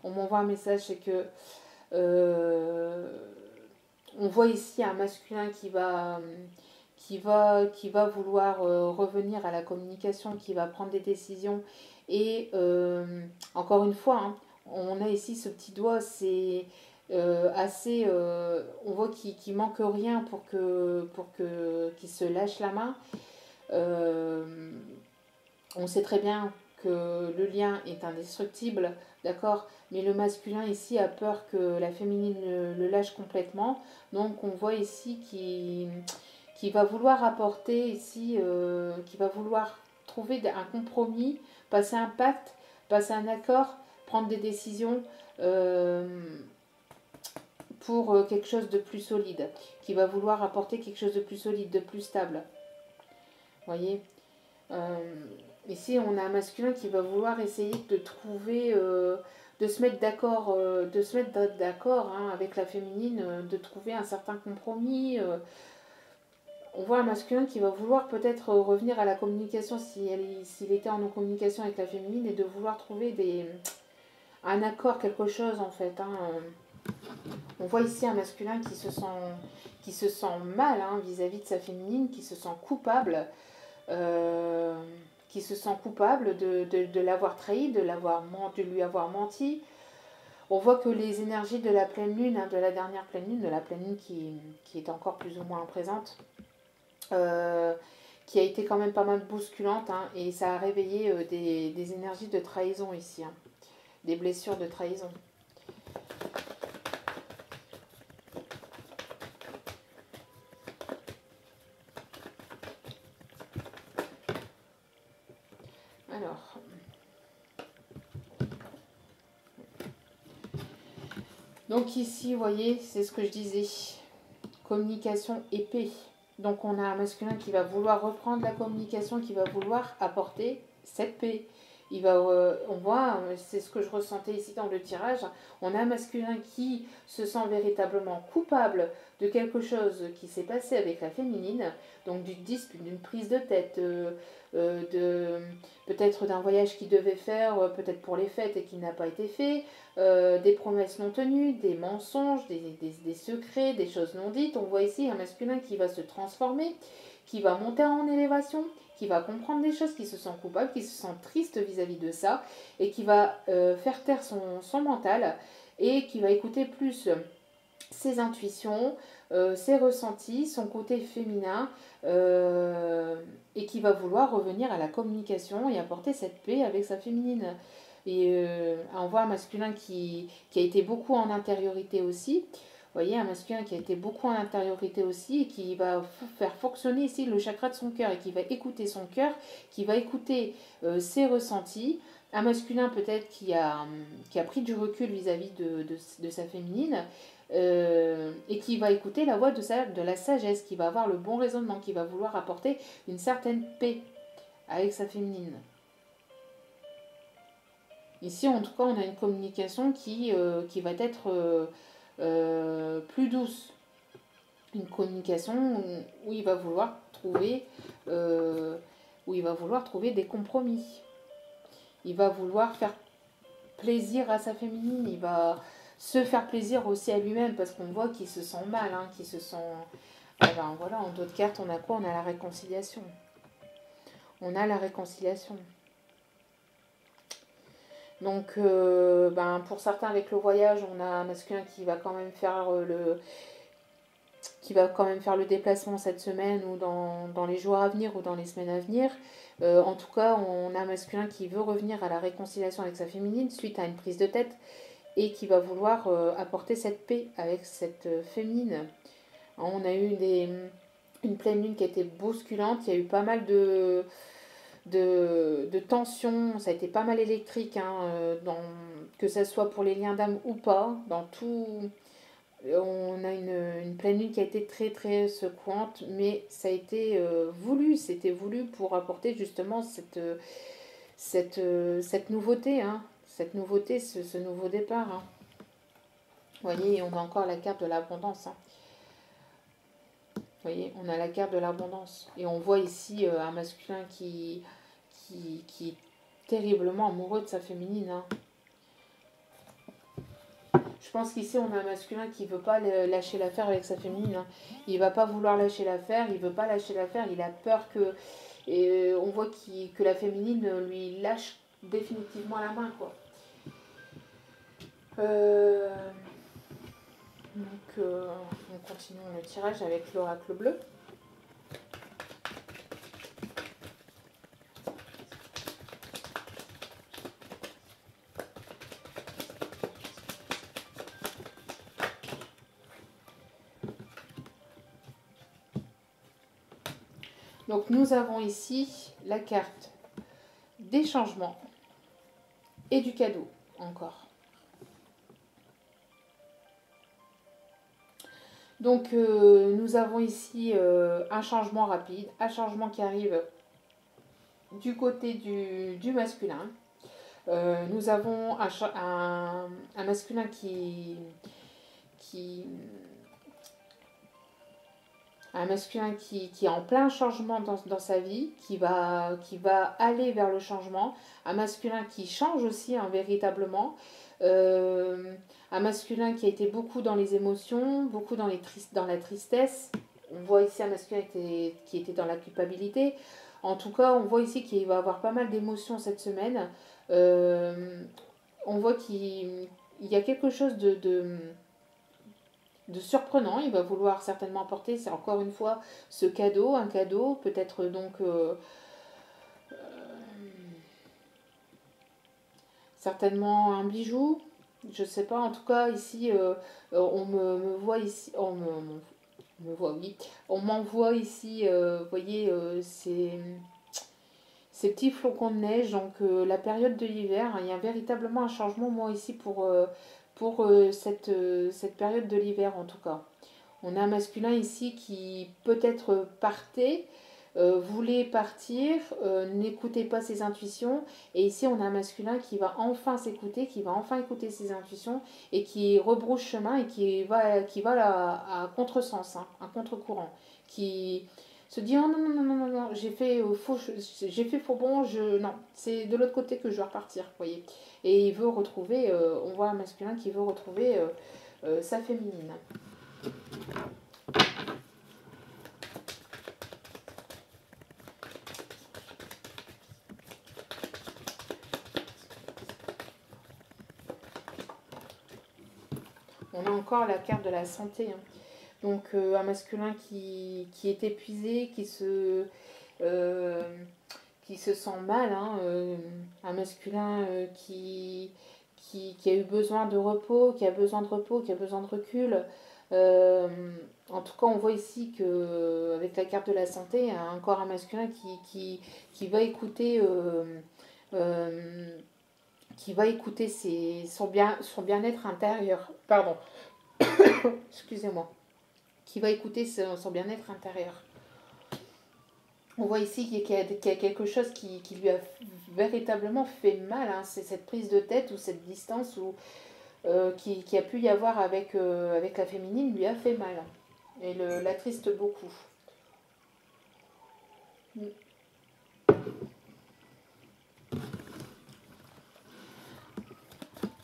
on m'envoie un message, c'est que on voit ici un masculin qui va vouloir revenir à la communication, qui va prendre des décisions. Et encore une fois, hein, on a ici ce petit doigt, c'est assez... on voit qu'il manque rien pour qu'il se lâche la main. On sait très bien que le lien est indestructible, d'accord, mais le masculin ici a peur que la féminine le lâche complètement. Donc on voit ici qui va vouloir apporter ici, qui va vouloir trouver un compromis, passer un pacte, passer un accord, prendre des décisions pour quelque chose de plus solide, qui va vouloir apporter quelque chose de plus solide, de plus stable. Vous voyez, ici on a un masculin qui va vouloir essayer de trouver, de se mettre d'accord, hein, avec la féminine, de trouver un certain compromis. On voit un masculin qui va vouloir peut-être revenir à la communication s'il était en non-communication avec la féminine, et de vouloir trouver un accord, quelque chose en fait. Hein. On voit ici un masculin qui se sent mal, hein, vis-à-vis de sa féminine, qui se sent coupable, de l'avoir trahi, de lui avoir menti. On voit que les énergies de la pleine lune, hein, de la dernière pleine lune, de la pleine lune qui est encore plus ou moins présente, qui a été quand même pas mal bousculante, hein, et ça a réveillé des énergies de trahison ici, hein, des blessures de trahison. Alors, donc ici, vous voyez, c'est ce que je disais, communication épée. Donc on a un masculin qui va vouloir reprendre la communication, qui va vouloir apporter cette paix. On voit, c'est ce que je ressentais ici dans le tirage, on a un masculin qui se sent véritablement coupable de quelque chose qui s'est passé avec la féminine, donc d'une dispute, d'une prise de tête, peut-être d'un voyage qu'il devait faire, peut-être pour les fêtes et qui n'a pas été fait, des promesses non tenues, des mensonges, des secrets, des choses non dites. On voit ici un masculin qui va se transformer, qui va monter en élévation, qui va comprendre des choses, qui se sent coupable, qui se sent triste vis-à-vis de ça, et qui va faire taire son mental, et qui va écouter plus ses intuitions, ses ressentis, son côté féminin, et qui va vouloir revenir à la communication et apporter cette paix avec sa féminine. Et on voit un masculin qui a été beaucoup en intériorité aussi. Vous voyez, un masculin qui a été beaucoup en intériorité aussi et qui va faire fonctionner ici le chakra de son cœur et qui va écouter son cœur, qui va écouter ses ressentis. Un masculin peut-être qui a pris du recul vis-à-vis de sa féminine et qui va écouter la voix de la sagesse, qui va avoir le bon raisonnement, qui va vouloir apporter une certaine paix avec sa féminine. Ici, en tout cas, on a une communication qui va être plus douce. Une communication où il va vouloir trouver, des compromis. Il va vouloir faire plaisir à sa féminine. Il va se faire plaisir aussi à lui-même parce qu'on voit qu'il se sent mal, hein, qu'il se sent... Alors, voilà, en d'autres cartes, on a quoi? On a la réconciliation. On a la réconciliation. Donc, pour certains, avec le voyage, on a un masculin qui va quand même faire le déplacement cette semaine ou dans les jours à venir ou dans les semaines à venir. En tout cas, on a un masculin qui veut revenir à la réconciliation avec sa féminine suite à une prise de tête et qui va vouloir apporter cette paix avec cette féminine. On a eu une pleine lune qui a été bousculante, il y a eu pas mal de tension, ça a été pas mal électrique, hein, que ce soit pour les liens d'âme ou pas, dans tout. On a une pleine lune qui a été très très secouante, mais ça a été voulu, c'était voulu pour apporter justement cette nouveauté, hein, ce nouveau départ. Hein. Vous voyez, on a encore la carte de l'abondance. Hein. Vous voyez, on a la carte de l'abondance. Et on voit ici un masculin qui est terriblement amoureux de sa féminine. Hein. Je pense qu'ici, on a un masculin qui ne veut pas lâcher l'affaire avec sa féminine. Hein. Il ne va pas vouloir lâcher l'affaire, il ne veut pas lâcher l'affaire, il a peur que... Et on voit que la féminine lui lâche définitivement la main, quoi. Donc, on continue le tirage avec l'oracle bleu. Donc nous avons ici la carte des changements et du cadeau encore. Donc nous avons ici un changement rapide, un changement qui arrive du côté du masculin. Nous avons un masculin qui est en plein changement dans sa vie, qui va aller vers le changement, un masculin qui change aussi, hein, véritablement, un masculin qui a été beaucoup dans les émotions, beaucoup dans la tristesse. On voit ici un masculin qui était dans la culpabilité. En tout cas, on voit ici qu'il va avoir pas mal d'émotions cette semaine. On voit qu'il y a quelque chose de surprenant. Il va vouloir certainement apporter, c'est encore une fois ce cadeau, un cadeau, peut-être donc certainement un bijou, je sais pas. En tout cas ici on me voit ici, on voit, oui, on m'envoie ici, vous voyez, ces petits flocons de neige. Donc la période de l'hiver, hein, il y a véritablement un changement, moi ici pour cette période de l'hiver en tout cas. On a un masculin ici qui peut-être partait, voulait partir, n'écoutait pas ses intuitions. Et ici on a un masculin qui va enfin s'écouter, qui va enfin écouter ses intuitions et qui rebrousse chemin et qui va à contresens, hein, un contre-courant. Qui se dit oh, non, j'ai fait faux bon, non, c'est de l'autre côté que je dois repartir, vous voyez. Et il veut retrouver, on voit un masculin qui veut retrouver sa féminine. On a encore la carte de la santé. Hein. Donc un masculin qui est épuisé, qui se sent mal, hein, un masculin qui a eu besoin de repos, qui a besoin de repos, qui a besoin de recul. Euh, En tout cas, on voit ici que avec la carte de la santé, encore un masculin qui va écouter, euh, qui va écouter son bien-être intérieur. Pardon, excusez-moi. Qui va écouter son bien-être intérieur. On voit ici qu'il y a quelque chose qui lui a véritablement fait mal. Hein. C'est cette prise de tête ou cette distance qui a pu y avoir avec la féminine lui a fait mal. Et l'attriste beaucoup.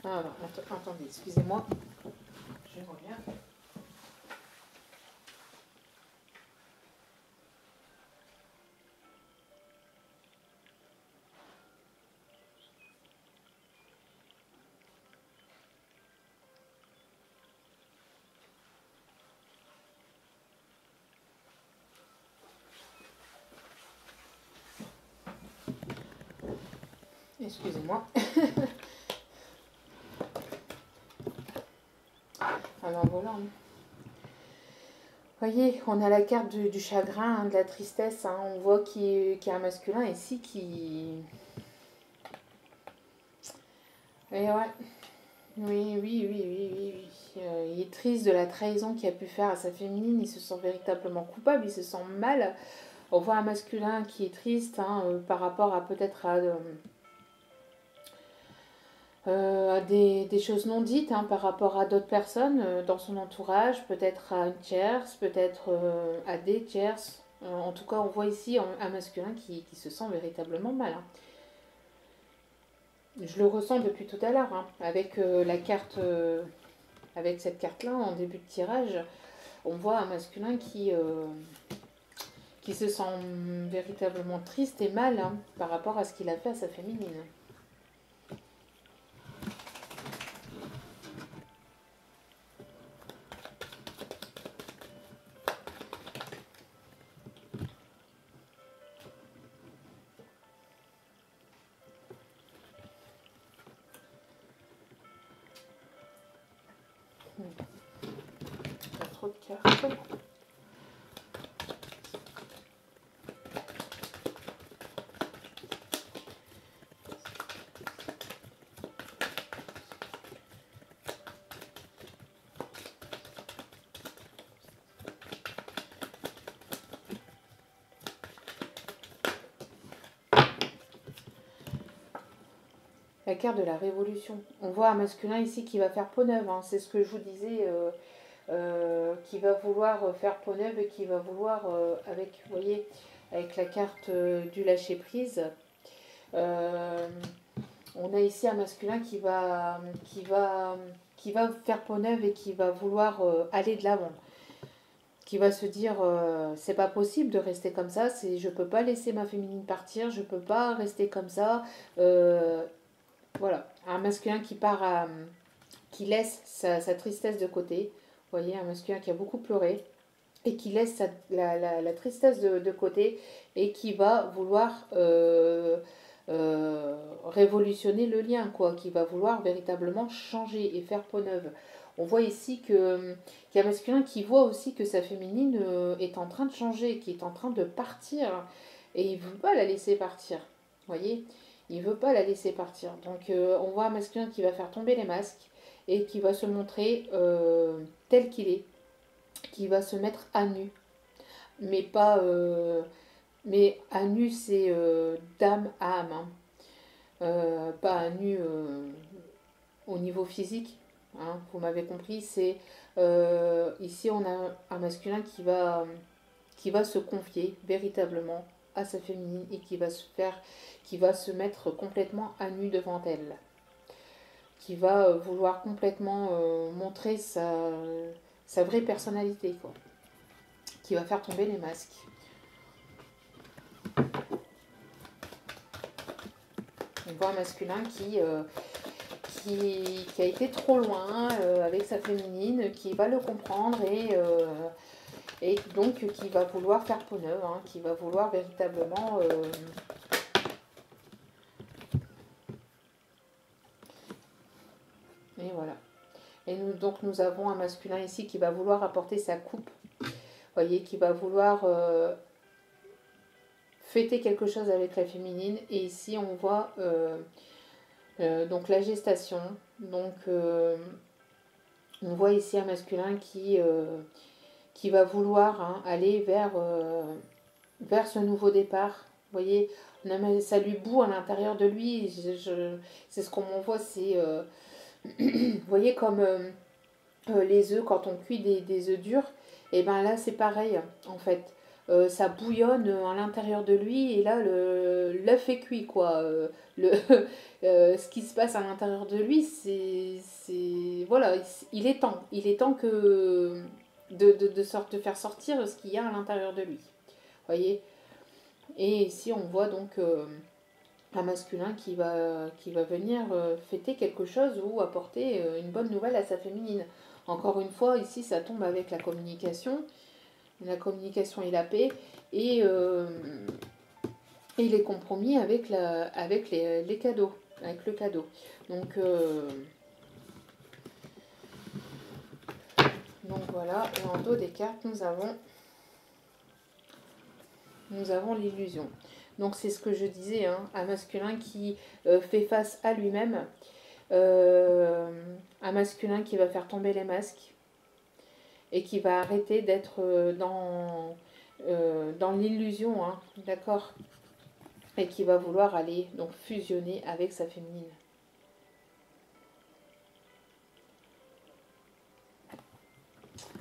Alors, attendez, excusez-moi. Je reviens. Excusez-moi. Alors voilà. Vous voyez, on a la carte du chagrin, hein, de la tristesse. Hein. On voit qu'il y a un masculin ici qui... Et ouais. Oui. Il est triste de la trahison qu'il a pu faire à sa féminine. Il se sent véritablement coupable, il se sent mal. On voit un masculin qui est triste, hein, par rapport à peut-être à des choses non dites, hein, par rapport à d'autres personnes dans son entourage, peut-être à une tierce, peut-être à des tierces. En tout cas, on voit ici un masculin qui se sent véritablement mal. Hein. Je le ressens depuis tout à l'heure, hein, avec la carte, avec cette carte-là en début de tirage. On voit un masculin qui se sent véritablement triste et mal, hein, par rapport à ce qu'il a fait à sa féminine. Pas trop de cartes. La carte de la révolution. On voit un masculin ici qui va faire peau neuve. Hein. C'est ce que je vous disais, qui va vouloir faire peau neuve et qui va vouloir, avec, vous voyez, avec la carte du lâcher prise. On a ici un masculin qui va faire peau neuve et qui va vouloir aller de l'avant. Qui va se dire c'est pas possible de rester comme ça, je peux pas laisser ma féminine partir, je peux pas rester comme ça. Voilà, un masculin qui laisse sa tristesse de côté. Vous voyez, un masculin qui a beaucoup pleuré et qui laisse la tristesse de côté et qui va vouloir révolutionner le lien, quoi, qui va vouloir véritablement changer et faire peau neuve. On voit ici qu'il y a un masculin qui voit aussi que sa féminine est en train de changer, qui est en train de partir et il ne veut pas la laisser partir. Vous voyez, il ne veut pas la laisser partir. Donc on voit un masculin qui va faire tomber les masques et qui va se montrer tel qu'il est, qui va se mettre à nu. Mais pas... mais à nu, c'est d'âme à âme. Hein. Pas à nu au niveau physique. Hein, vous m'avez compris, c'est... ici, on a un masculin qui va se confier véritablement à sa féminine et qui va se mettre complètement à nu devant elle, qui va vouloir complètement montrer sa vraie personnalité, quoi, qui va faire tomber les masques. On voit un masculin qui a été trop loin avec sa féminine, qui va le comprendre et donc qui va vouloir faire peau neuve, hein, qui va vouloir véritablement donc nous avons un masculin ici qui va vouloir apporter sa coupe. Vous voyez, qui va vouloir fêter quelque chose avec la féminine. Et ici, on voit donc la gestation. Donc, on voit ici un masculin qui va vouloir aller vers ce nouveau départ. Vous voyez, ça lui bout à l'intérieur de lui. C'est ce qu'on m'envoie, c'est... vous voyez comme les œufs, quand on cuit des œufs durs, et bien là c'est pareil en fait. Ça bouillonne à l'intérieur de lui et là l'œuf est cuit quoi. Ce qui se passe à l'intérieur de lui, voilà, il est temps que de faire sortir ce qu'il y a à l'intérieur de lui. Vous voyez. Et ici on voit donc un masculin qui va venir fêter quelque chose ou apporter une bonne nouvelle à sa féminine. Encore une fois, ici, ça tombe avec la communication et la paix, et les compromis avec les cadeaux, avec le cadeau. Donc voilà, et en dos des cartes, nous avons l'illusion. Donc c'est ce que je disais, hein, un masculin qui fait face à lui-même, un masculin qui va faire tomber les masques et qui va arrêter d'être dans l'illusion, hein, d'accord, et qui va vouloir aller donc fusionner avec sa féminine.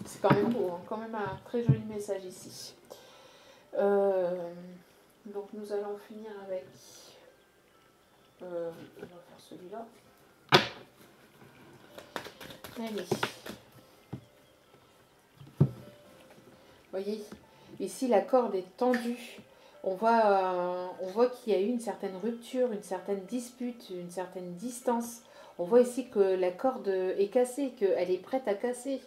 C'est quand même beau, hein, quand même un très joli message ici. Donc nous allons finir avec... on va faire celui-là. Allez. Vous voyez, ici la corde est tendue. On voit qu'il y a eu une certaine rupture, une certaine dispute, une certaine distance. On voit ici que la corde est cassée, qu'elle est prête à casser.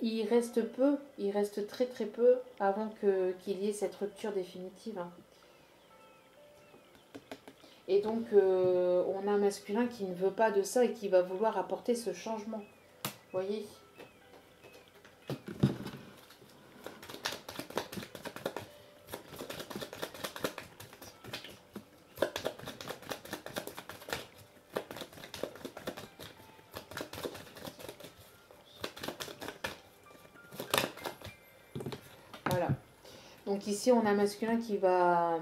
Il reste très très peu avant qu'il y ait cette rupture définitive. Et donc, on a un masculin qui ne veut pas de ça et qui va vouloir apporter ce changement. Vous voyez ? Voilà. Donc ici, on a un masculin qui va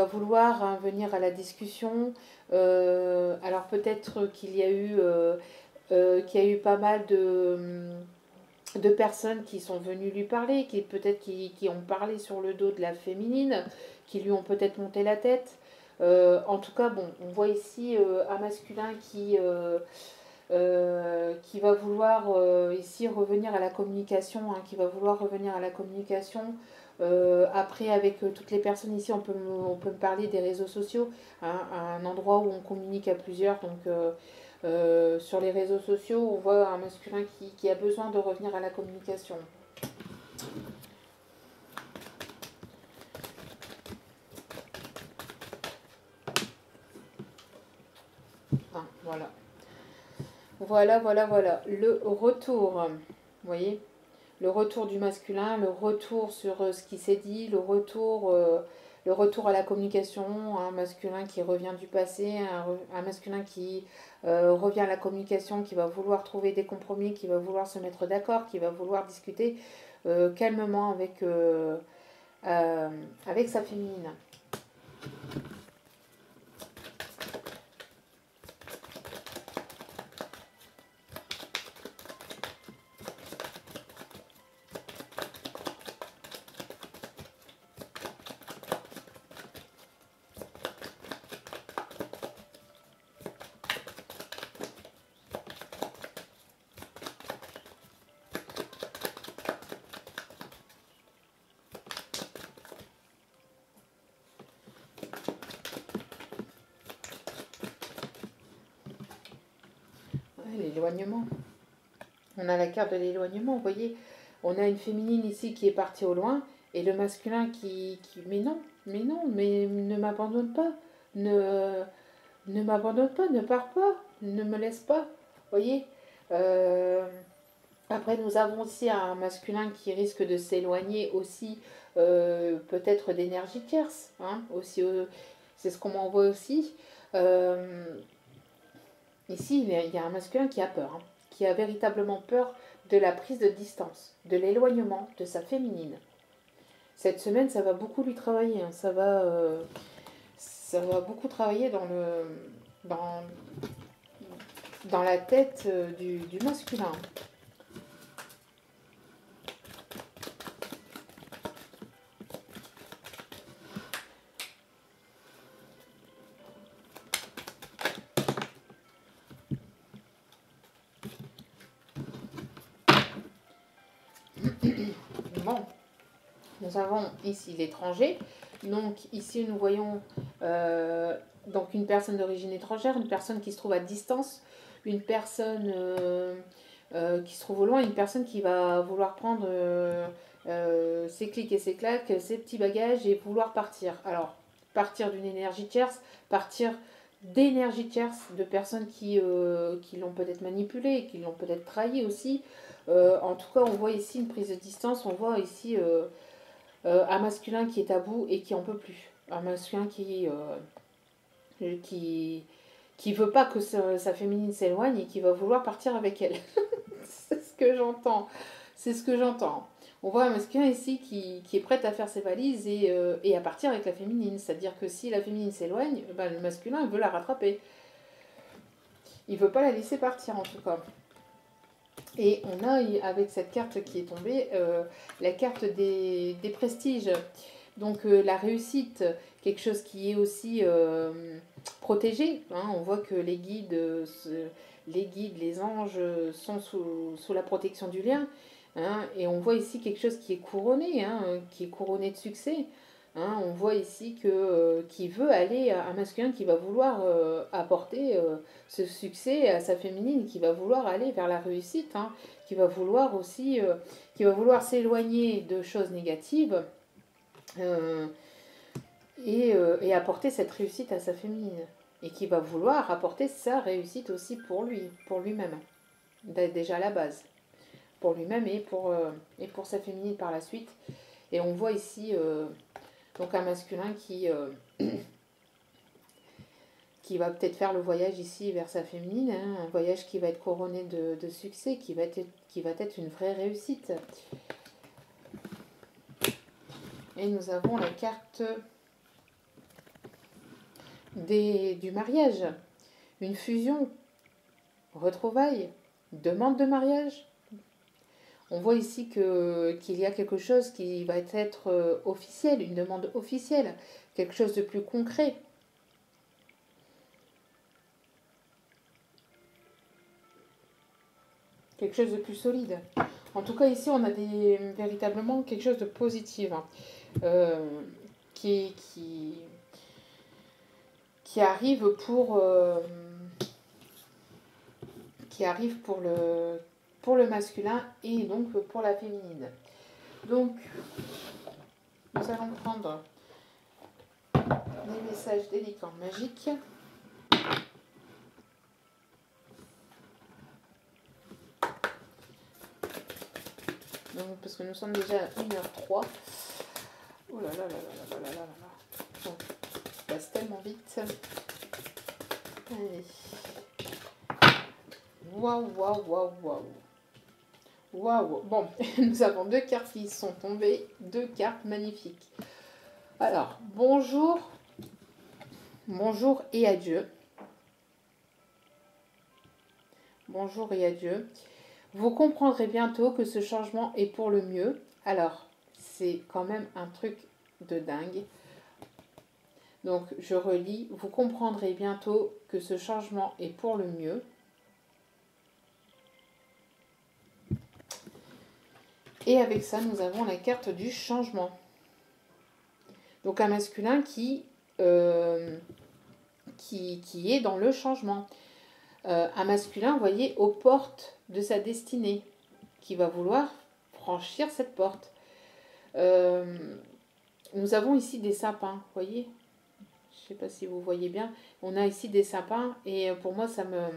vouloir venir à la discussion. Alors peut-être qu'il y a eu pas mal de personnes qui sont venues lui parler, qui ont parlé sur le dos de la féminine, qui lui ont peut-être monté la tête. En tout cas, bon, on voit ici un masculin qui va vouloir ici revenir à la communication, hein, qui va vouloir revenir à la communication. Après, avec toutes les personnes ici, on peut me parler des réseaux sociaux, hein, un endroit où on communique à plusieurs. Donc, sur les réseaux sociaux, on voit un masculin qui a besoin de revenir à la communication. Ah, voilà. Voilà. Le retour, vous voyez ? Le retour du masculin, le retour sur ce qui s'est dit, le retour à la communication, un masculin qui revient du passé, un masculin qui revient à la communication, qui va vouloir trouver des compromis, qui va vouloir se mettre d'accord, qui va vouloir discuter calmement avec sa féminine. L'éloignement. On a la carte de l'éloignement, vous voyez. On a une féminine ici qui est partie au loin et le masculin qui mais non, mais ne m'abandonne pas. Ne m'abandonne pas, ne pars pas, ne me laisse pas. Vous voyez. Euh, Après, nous avons aussi un masculin qui risque de s'éloigner aussi, peut-être d'énergie tierce. Hein, aussi, c'est ce qu'on m'envoie aussi. Euh, Ici, il y a un masculin qui a peur, hein, qui a véritablement peur de la prise de distance, de l'éloignement de sa féminine. Cette semaine, ça va beaucoup lui travailler. Hein, ça va beaucoup travailler dans, dans la tête du masculin. Bon, nous avons ici l'étranger. Donc ici, nous voyons donc une personne d'origine étrangère, une personne qui se trouve à distance, une personne qui se trouve au loin, une personne qui va vouloir prendre ses clics et ses claques, ses petits bagages et vouloir partir. Alors, partir d'une énergie tierce, partir d'énergie tierce, de personnes qui l'ont peut-être manipulé, qui l'ont peut-être trahi aussi. En tout cas, on voit ici une prise de distance, on voit ici un masculin qui est à bout et qui en peut plus. Un masculin qui veut pas que sa féminine s'éloigne et qui va vouloir partir avec elle. C'est ce que j'entends. C'est ce que j'entends. On voit un masculin ici qui est prêt à faire ses valises et à partir avec la féminine. C'est-à-dire que si la féminine s'éloigne, ben, le masculin veut la rattraper. Il veut pas la laisser partir en tout cas. Et on a avec cette carte qui est tombée, la carte des prestiges. Donc la réussite, quelque chose qui est aussi protégé. Hein. On voit que les guides, les anges sont sous la protection du lien. Hein. Et on voit ici quelque chose qui est couronné, hein, qui est couronné de succès. Hein. On voit ici qu'il veut aller à un masculin qui va vouloir apporter ce succès à sa féminine, qui va vouloir aller vers la réussite, hein, qui va vouloir aussi, qui va vouloir s'éloigner de choses négatives euh, et apporter cette réussite à sa féminine. Et qui va vouloir apporter sa réussite aussi pour lui-même, déjà à la base, pour lui-même et pour sa féminine par la suite. Et on voit ici donc un masculin qui va peut-être faire le voyage ici vers sa féminine, hein, un voyage qui va être couronné de succès, qui va être une vraie réussite. Et nous avons la carte du mariage, une fusion, retrouvailles, demande de mariage. On voit ici qu'il y a quelque chose qui va être officiel, une demande officielle, quelque chose de plus concret. Quelque chose de plus solide. En tout cas, ici, on a véritablement quelque chose de positif, hein, qui arrive pour le masculin et donc pour la féminine. Donc, nous allons prendre des messages des licornes magiques. Donc, parce que nous sommes déjà à 1h03. Oh là là là là là là là là. Donc, ça passe tellement vite. Allez. Waouh, waouh, waouh, waouh. Waouh. Bon, nous avons deux cartes qui sont tombées. Deux cartes magnifiques. Alors, bonjour. Bonjour et adieu. Bonjour et adieu. Vous comprendrez bientôt que ce changement est pour le mieux. Alors, c'est quand même un truc de dingue. Donc, je relis. Vous comprendrez bientôt que ce changement est pour le mieux. Et avec ça, nous avons la carte du changement. Donc, un masculin qui est dans le changement. Un masculin, vous voyez, aux portes de sa destinée, qui va vouloir franchir cette porte. Nous avons ici des sapins, vous voyez. Je ne sais pas si vous voyez bien. On a ici des sapins et pour moi, ça me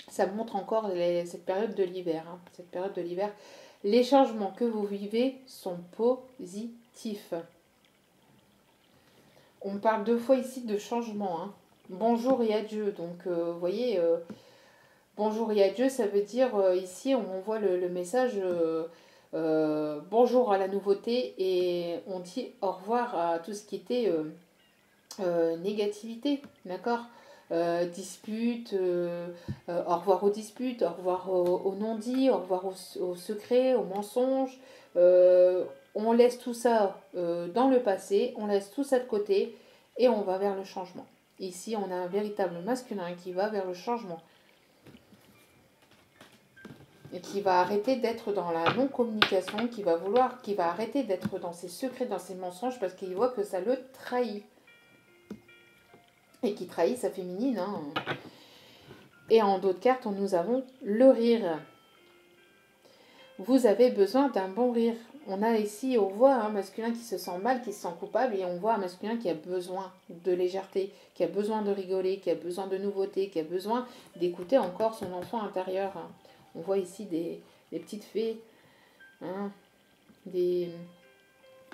Ça montre encore cette période de l'hiver. Hein. Cette période de l'hiver. Les changements que vous vivez sont positifs. On parle 2 fois ici de changement. Hein. Bonjour et adieu. Donc, vous voyez, bonjour et adieu, ça veut dire, ici, on voit le message bonjour à la nouveauté et on dit au revoir à tout ce qui était négativité. D'accord. Disputes, au revoir aux disputes, au revoir aux non-dits, au revoir aux secrets, aux mensonges. On laisse tout ça dans le passé, on laisse tout ça de côté et on va vers le changement. Ici, on a un véritable masculin qui va vers le changement et qui va arrêter d'être dans la non-communication, qui va arrêter d'être dans ses secrets, dans ses mensonges parce qu'il voit que ça le trahit. Et qui trahit sa féminine. Hein. Et en d'autres cartes, nous avons le rire. Vous avez besoin d'un bon rire. On a ici, on voit un masculin qui se sent mal, qui se sent coupable, et on voit un masculin qui a besoin de légèreté, qui a besoin de rigoler, qui a besoin de nouveauté, qui a besoin d'écouter encore son enfant intérieur. On voit ici des petites fées. Hein,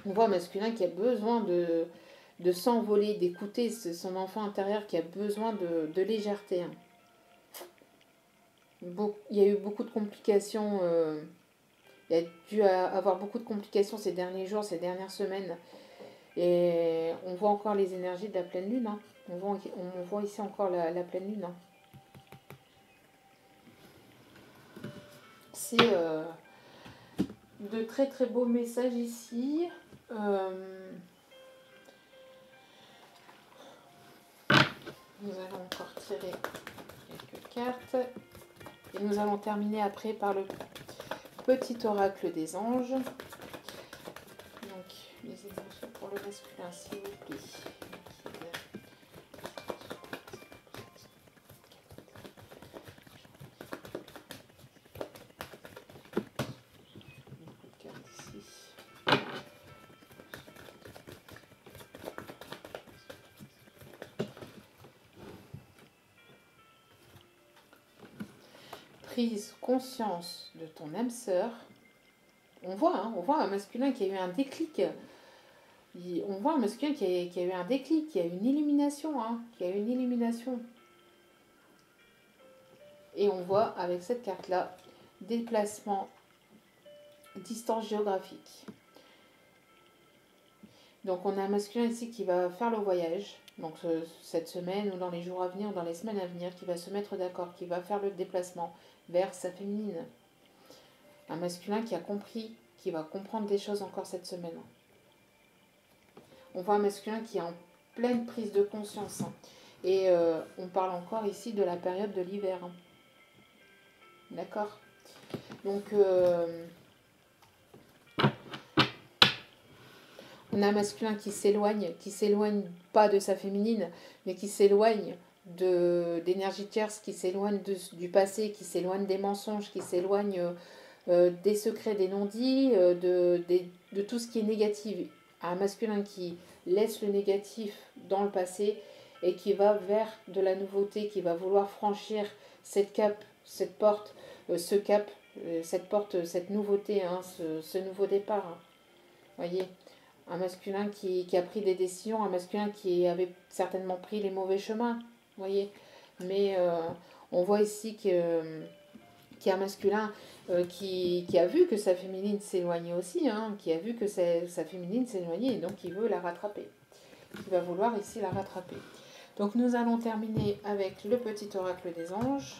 on voit un masculin qui a besoin de s'envoler, d'écouter son enfant intérieur qui a besoin de légèreté. Hein. Il y a eu beaucoup de complications. Il y a dû avoir beaucoup de complications ces derniers jours, ces dernières semaines. Et on voit encore les énergies de la pleine lune. Hein. On voit ici encore la pleine lune. Hein. C'est de très très beaux messages ici. Nous allons encore tirer quelques cartes. Et nous allons terminer après par le petit oracle des anges. Donc, les émotions pour le masculin, s'il vous plaît. Prise conscience de ton âme sœur. On voit un masculin qui a eu un déclic. On voit un masculin qui a eu un déclic, qui a eu une illumination. Hein, qui a eu une illumination. Et on voit avec cette carte-là, déplacement, distance géographique. Donc on a un masculin ici qui va faire le voyage. Donc cette semaine ou dans les jours à venir, dans les semaines à venir, qui va se mettre d'accord, qui va faire le déplacement vers sa féminine. Un masculin qui a compris, qui va comprendre des choses encore cette semaine. On voit un masculin qui est en pleine prise de conscience. Et on parle encore ici de la période de l'hiver. D'accord ? Donc, on a un masculin qui s'éloigne pas de sa féminine, mais qui s'éloigne d'énergie tierce, qui s'éloigne du passé, qui s'éloigne des mensonges, qui s'éloigne des secrets, des non-dits, de tout ce qui est négatif. Un masculin qui laisse le négatif dans le passé et qui va vers de la nouveauté, qui va vouloir franchir cette porte, cette porte, cette nouveauté, hein, ce nouveau départ. Hein. Voyez, un masculin qui a pris des décisions, un masculin qui avait certainement pris les mauvais chemins. Voyez, mais on voit ici qu'il y a un masculin qui a vu que sa féminine s'éloignait aussi, hein, qui a vu que sa féminine s'éloignait et donc il veut la rattraper. Il va vouloir ici la rattraper. Donc nous allons terminer avec le petit oracle des anges.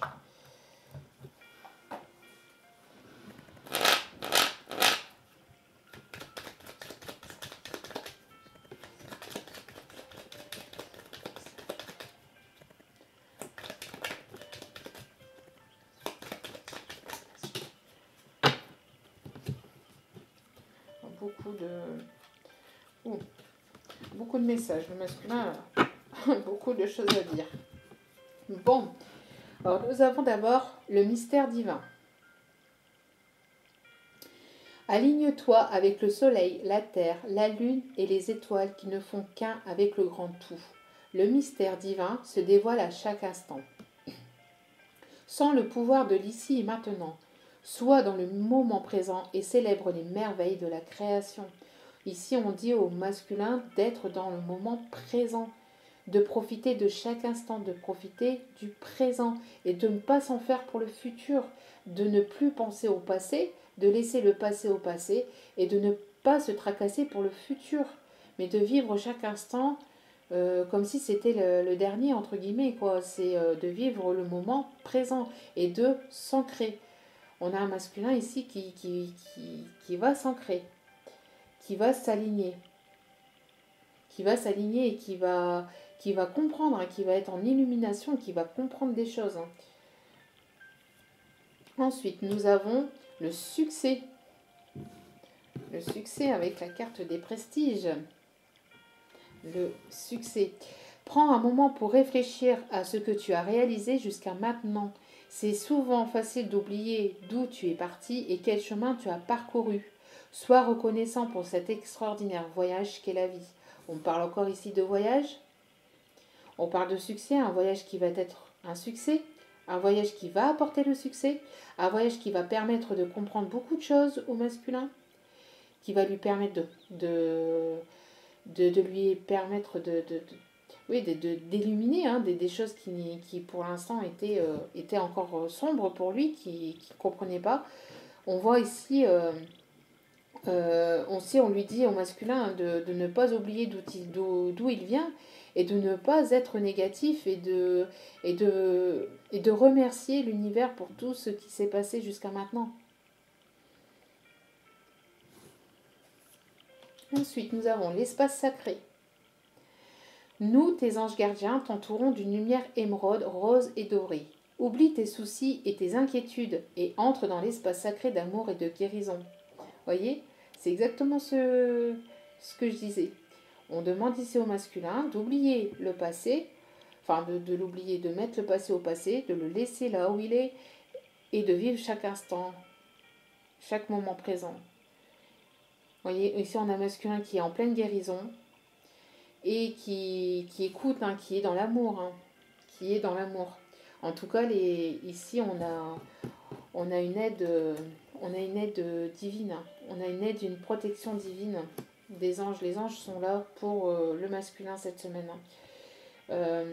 Beaucoup de messages. Le masculin a beaucoup de choses à dire. Bon, alors nous avons d'abord le mystère divin. Aligne-toi avec le soleil, la terre, la lune et les étoiles qui ne font qu'un avec le grand tout. Le mystère divin se dévoile à chaque instant. Sens le pouvoir de l'ici et maintenant. Sois dans le moment présent et célèbre les merveilles de la création. Ici, on dit au masculin d'être dans le moment présent, de profiter de chaque instant, de profiter du présent et de ne pas s'en faire pour le futur, de ne plus penser au passé, de laisser le passé au passé et de ne pas se tracasser pour le futur, mais de vivre chaque instant comme si c'était le dernier, entre guillemets, quoi. C'est de vivre le moment présent et de s'ancrer. On a un masculin ici qui va s'ancrer, qui va s'aligner, et qui va comprendre, hein, qui va être en illumination, qui va comprendre des choses. Hein. Ensuite, nous avons le succès. Le succès avec la carte des prestiges. Le succès. Prends un moment pour réfléchir à ce que tu as réalisé jusqu'à maintenant. C'est souvent facile d'oublier d'où tu es parti et quel chemin tu as parcouru. Sois reconnaissant pour cet extraordinaire voyage qu'est la vie. On parle encore ici de voyage. On parle de succès, un voyage qui va être un succès, un voyage qui va apporter le succès, un voyage qui va permettre de comprendre beaucoup de choses au masculin, qui va lui permettre de lui permettre d'illuminer hein, des choses qui pour l'instant étaient encore sombres pour lui, qui ne comprenait pas. On voit ici, on lui dit au masculin de ne pas oublier d'où il vient et de ne pas être négatif et de remercier l'univers pour tout ce qui s'est passé jusqu'à maintenant. Ensuite, nous avons l'espace sacré. Nous, tes anges gardiens, t'entourons d'une lumière émeraude, rose et dorée. Oublie tes soucis et tes inquiétudes et entre dans l'espace sacré d'amour et de guérison. Voyez, c'est exactement ce que je disais. On demande ici au masculin d'oublier le passé, enfin de l'oublier, de mettre le passé au passé, de le laisser là où il est et de vivre chaque instant, chaque moment présent. Voyez, ici on a un masculin qui est en pleine guérison et qui écoute, hein, qui est dans l'amour, hein, qui est dans l'amour. En tout cas, ici on a une aide, divine, on a une aide, une protection divine des anges. Les anges sont là pour le masculin cette semaine. Un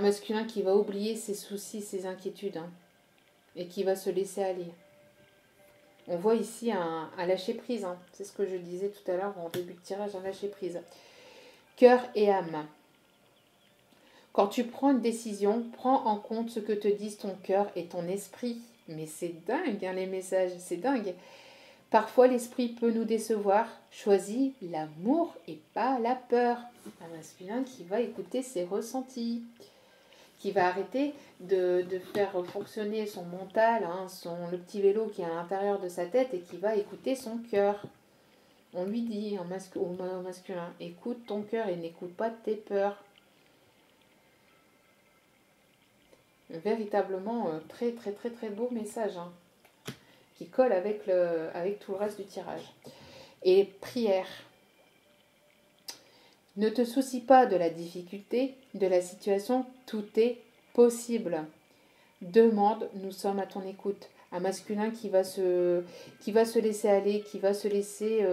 masculin qui va oublier ses soucis, ses inquiétudes, hein, et qui va se laisser aller. On voit ici un lâcher prise, hein. C'est ce que je disais tout à l'heure en début de tirage, un lâcher prise. Cœur et âme. Quand tu prends une décision, prends en compte ce que te disent ton cœur et ton esprit. Mais c'est dingue, hein, les messages, c'est dingue. Parfois l'esprit peut nous décevoir. Choisis l'amour et pas la peur. Un masculin qui va écouter ses ressentis, qui va arrêter de faire fonctionner son mental, hein, le petit vélo qui est à l'intérieur de sa tête et qui va écouter son cœur. On lui dit au masculin, écoute ton cœur et n'écoute pas tes peurs. Véritablement très très très très beau message, hein, qui colle avec tout le reste du tirage. Et prière. Ne te soucie pas de la difficulté, de la situation, tout est possible. Demande, nous sommes à ton écoute. Un masculin qui va se laisser aller, qui va se laisser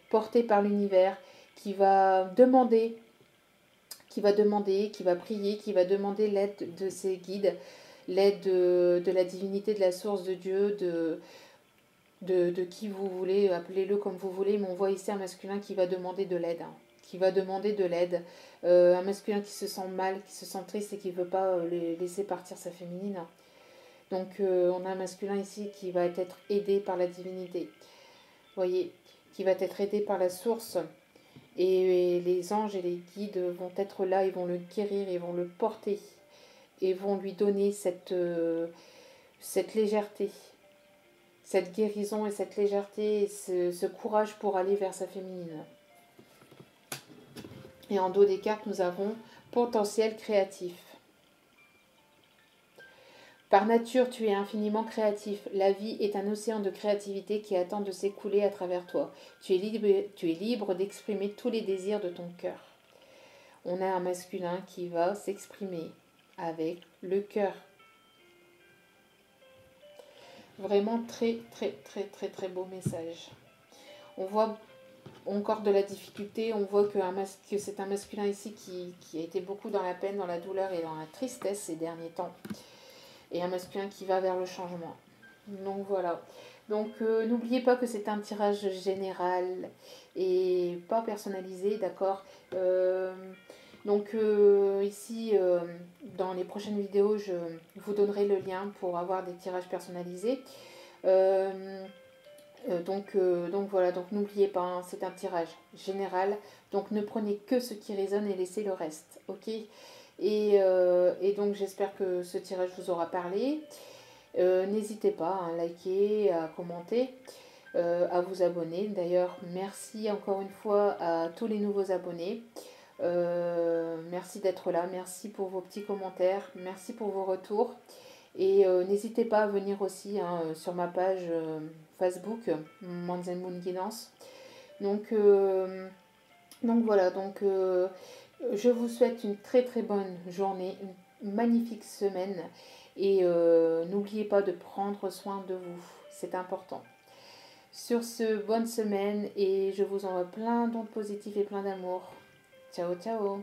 porter par l'univers, qui va demander, qui va prier, qui va demander l'aide de ses guides, l'aide de la divinité, de la source de Dieu, de qui vous voulez, appelez-le comme vous voulez, mais on voit ici un masculin qui va demander de l'aide, hein, qui va demander de l'aide, un masculin qui se sent mal, qui se sent triste et qui ne veut pas laisser partir sa féminine. Donc on a un masculin ici qui va être aidé par la divinité, voyez, qui va être aidé par la source. Et les anges et les guides vont être là, ils vont le guérir, ils vont le porter et vont lui donner cette légèreté, cette guérison et cette légèreté et ce courage pour aller vers sa féminine. Et en dos des cartes, nous avons potentiel créatif. Par nature, tu es infiniment créatif. La vie est un océan de créativité qui attend de s'écouler à travers toi. Tu es libre d'exprimer tous les désirs de ton cœur. On a un masculin qui va s'exprimer, avec le cœur. Vraiment très, très, très, très, très beau message. On voit encore de la difficulté, on voit que c'est un masculin ici qui a été beaucoup dans la peine, dans la douleur et dans la tristesse ces derniers temps. Et un masculin qui va vers le changement. Donc voilà. Donc n'oubliez pas que c'est un tirage général et pas personnalisé, d'accord. Donc ici, dans les prochaines vidéos, je vous donnerai le lien pour avoir des tirages personnalisés. Donc voilà, donc n'oubliez pas, hein, c'est un tirage général. Donc ne prenez que ce qui résonne et laissez le reste, ok. Et donc j'espère que ce tirage vous aura parlé. N'hésitez pas à liker, à commenter, à vous abonner. D'ailleurs, merci encore une fois à tous les nouveaux abonnés. Merci d'être là, merci pour vos petits commentaires, merci pour vos retours. Et n'hésitez pas à venir aussi hein, sur ma page Facebook, Moons and Moon Guidance. Donc voilà, donc je vous souhaite une très très bonne journée, une magnifique semaine. Et n'oubliez pas de prendre soin de vous, c'est important. Sur ce, bonne semaine et je vous envoie plein d'ondes positives et plein d'amour. Ciao, ciao!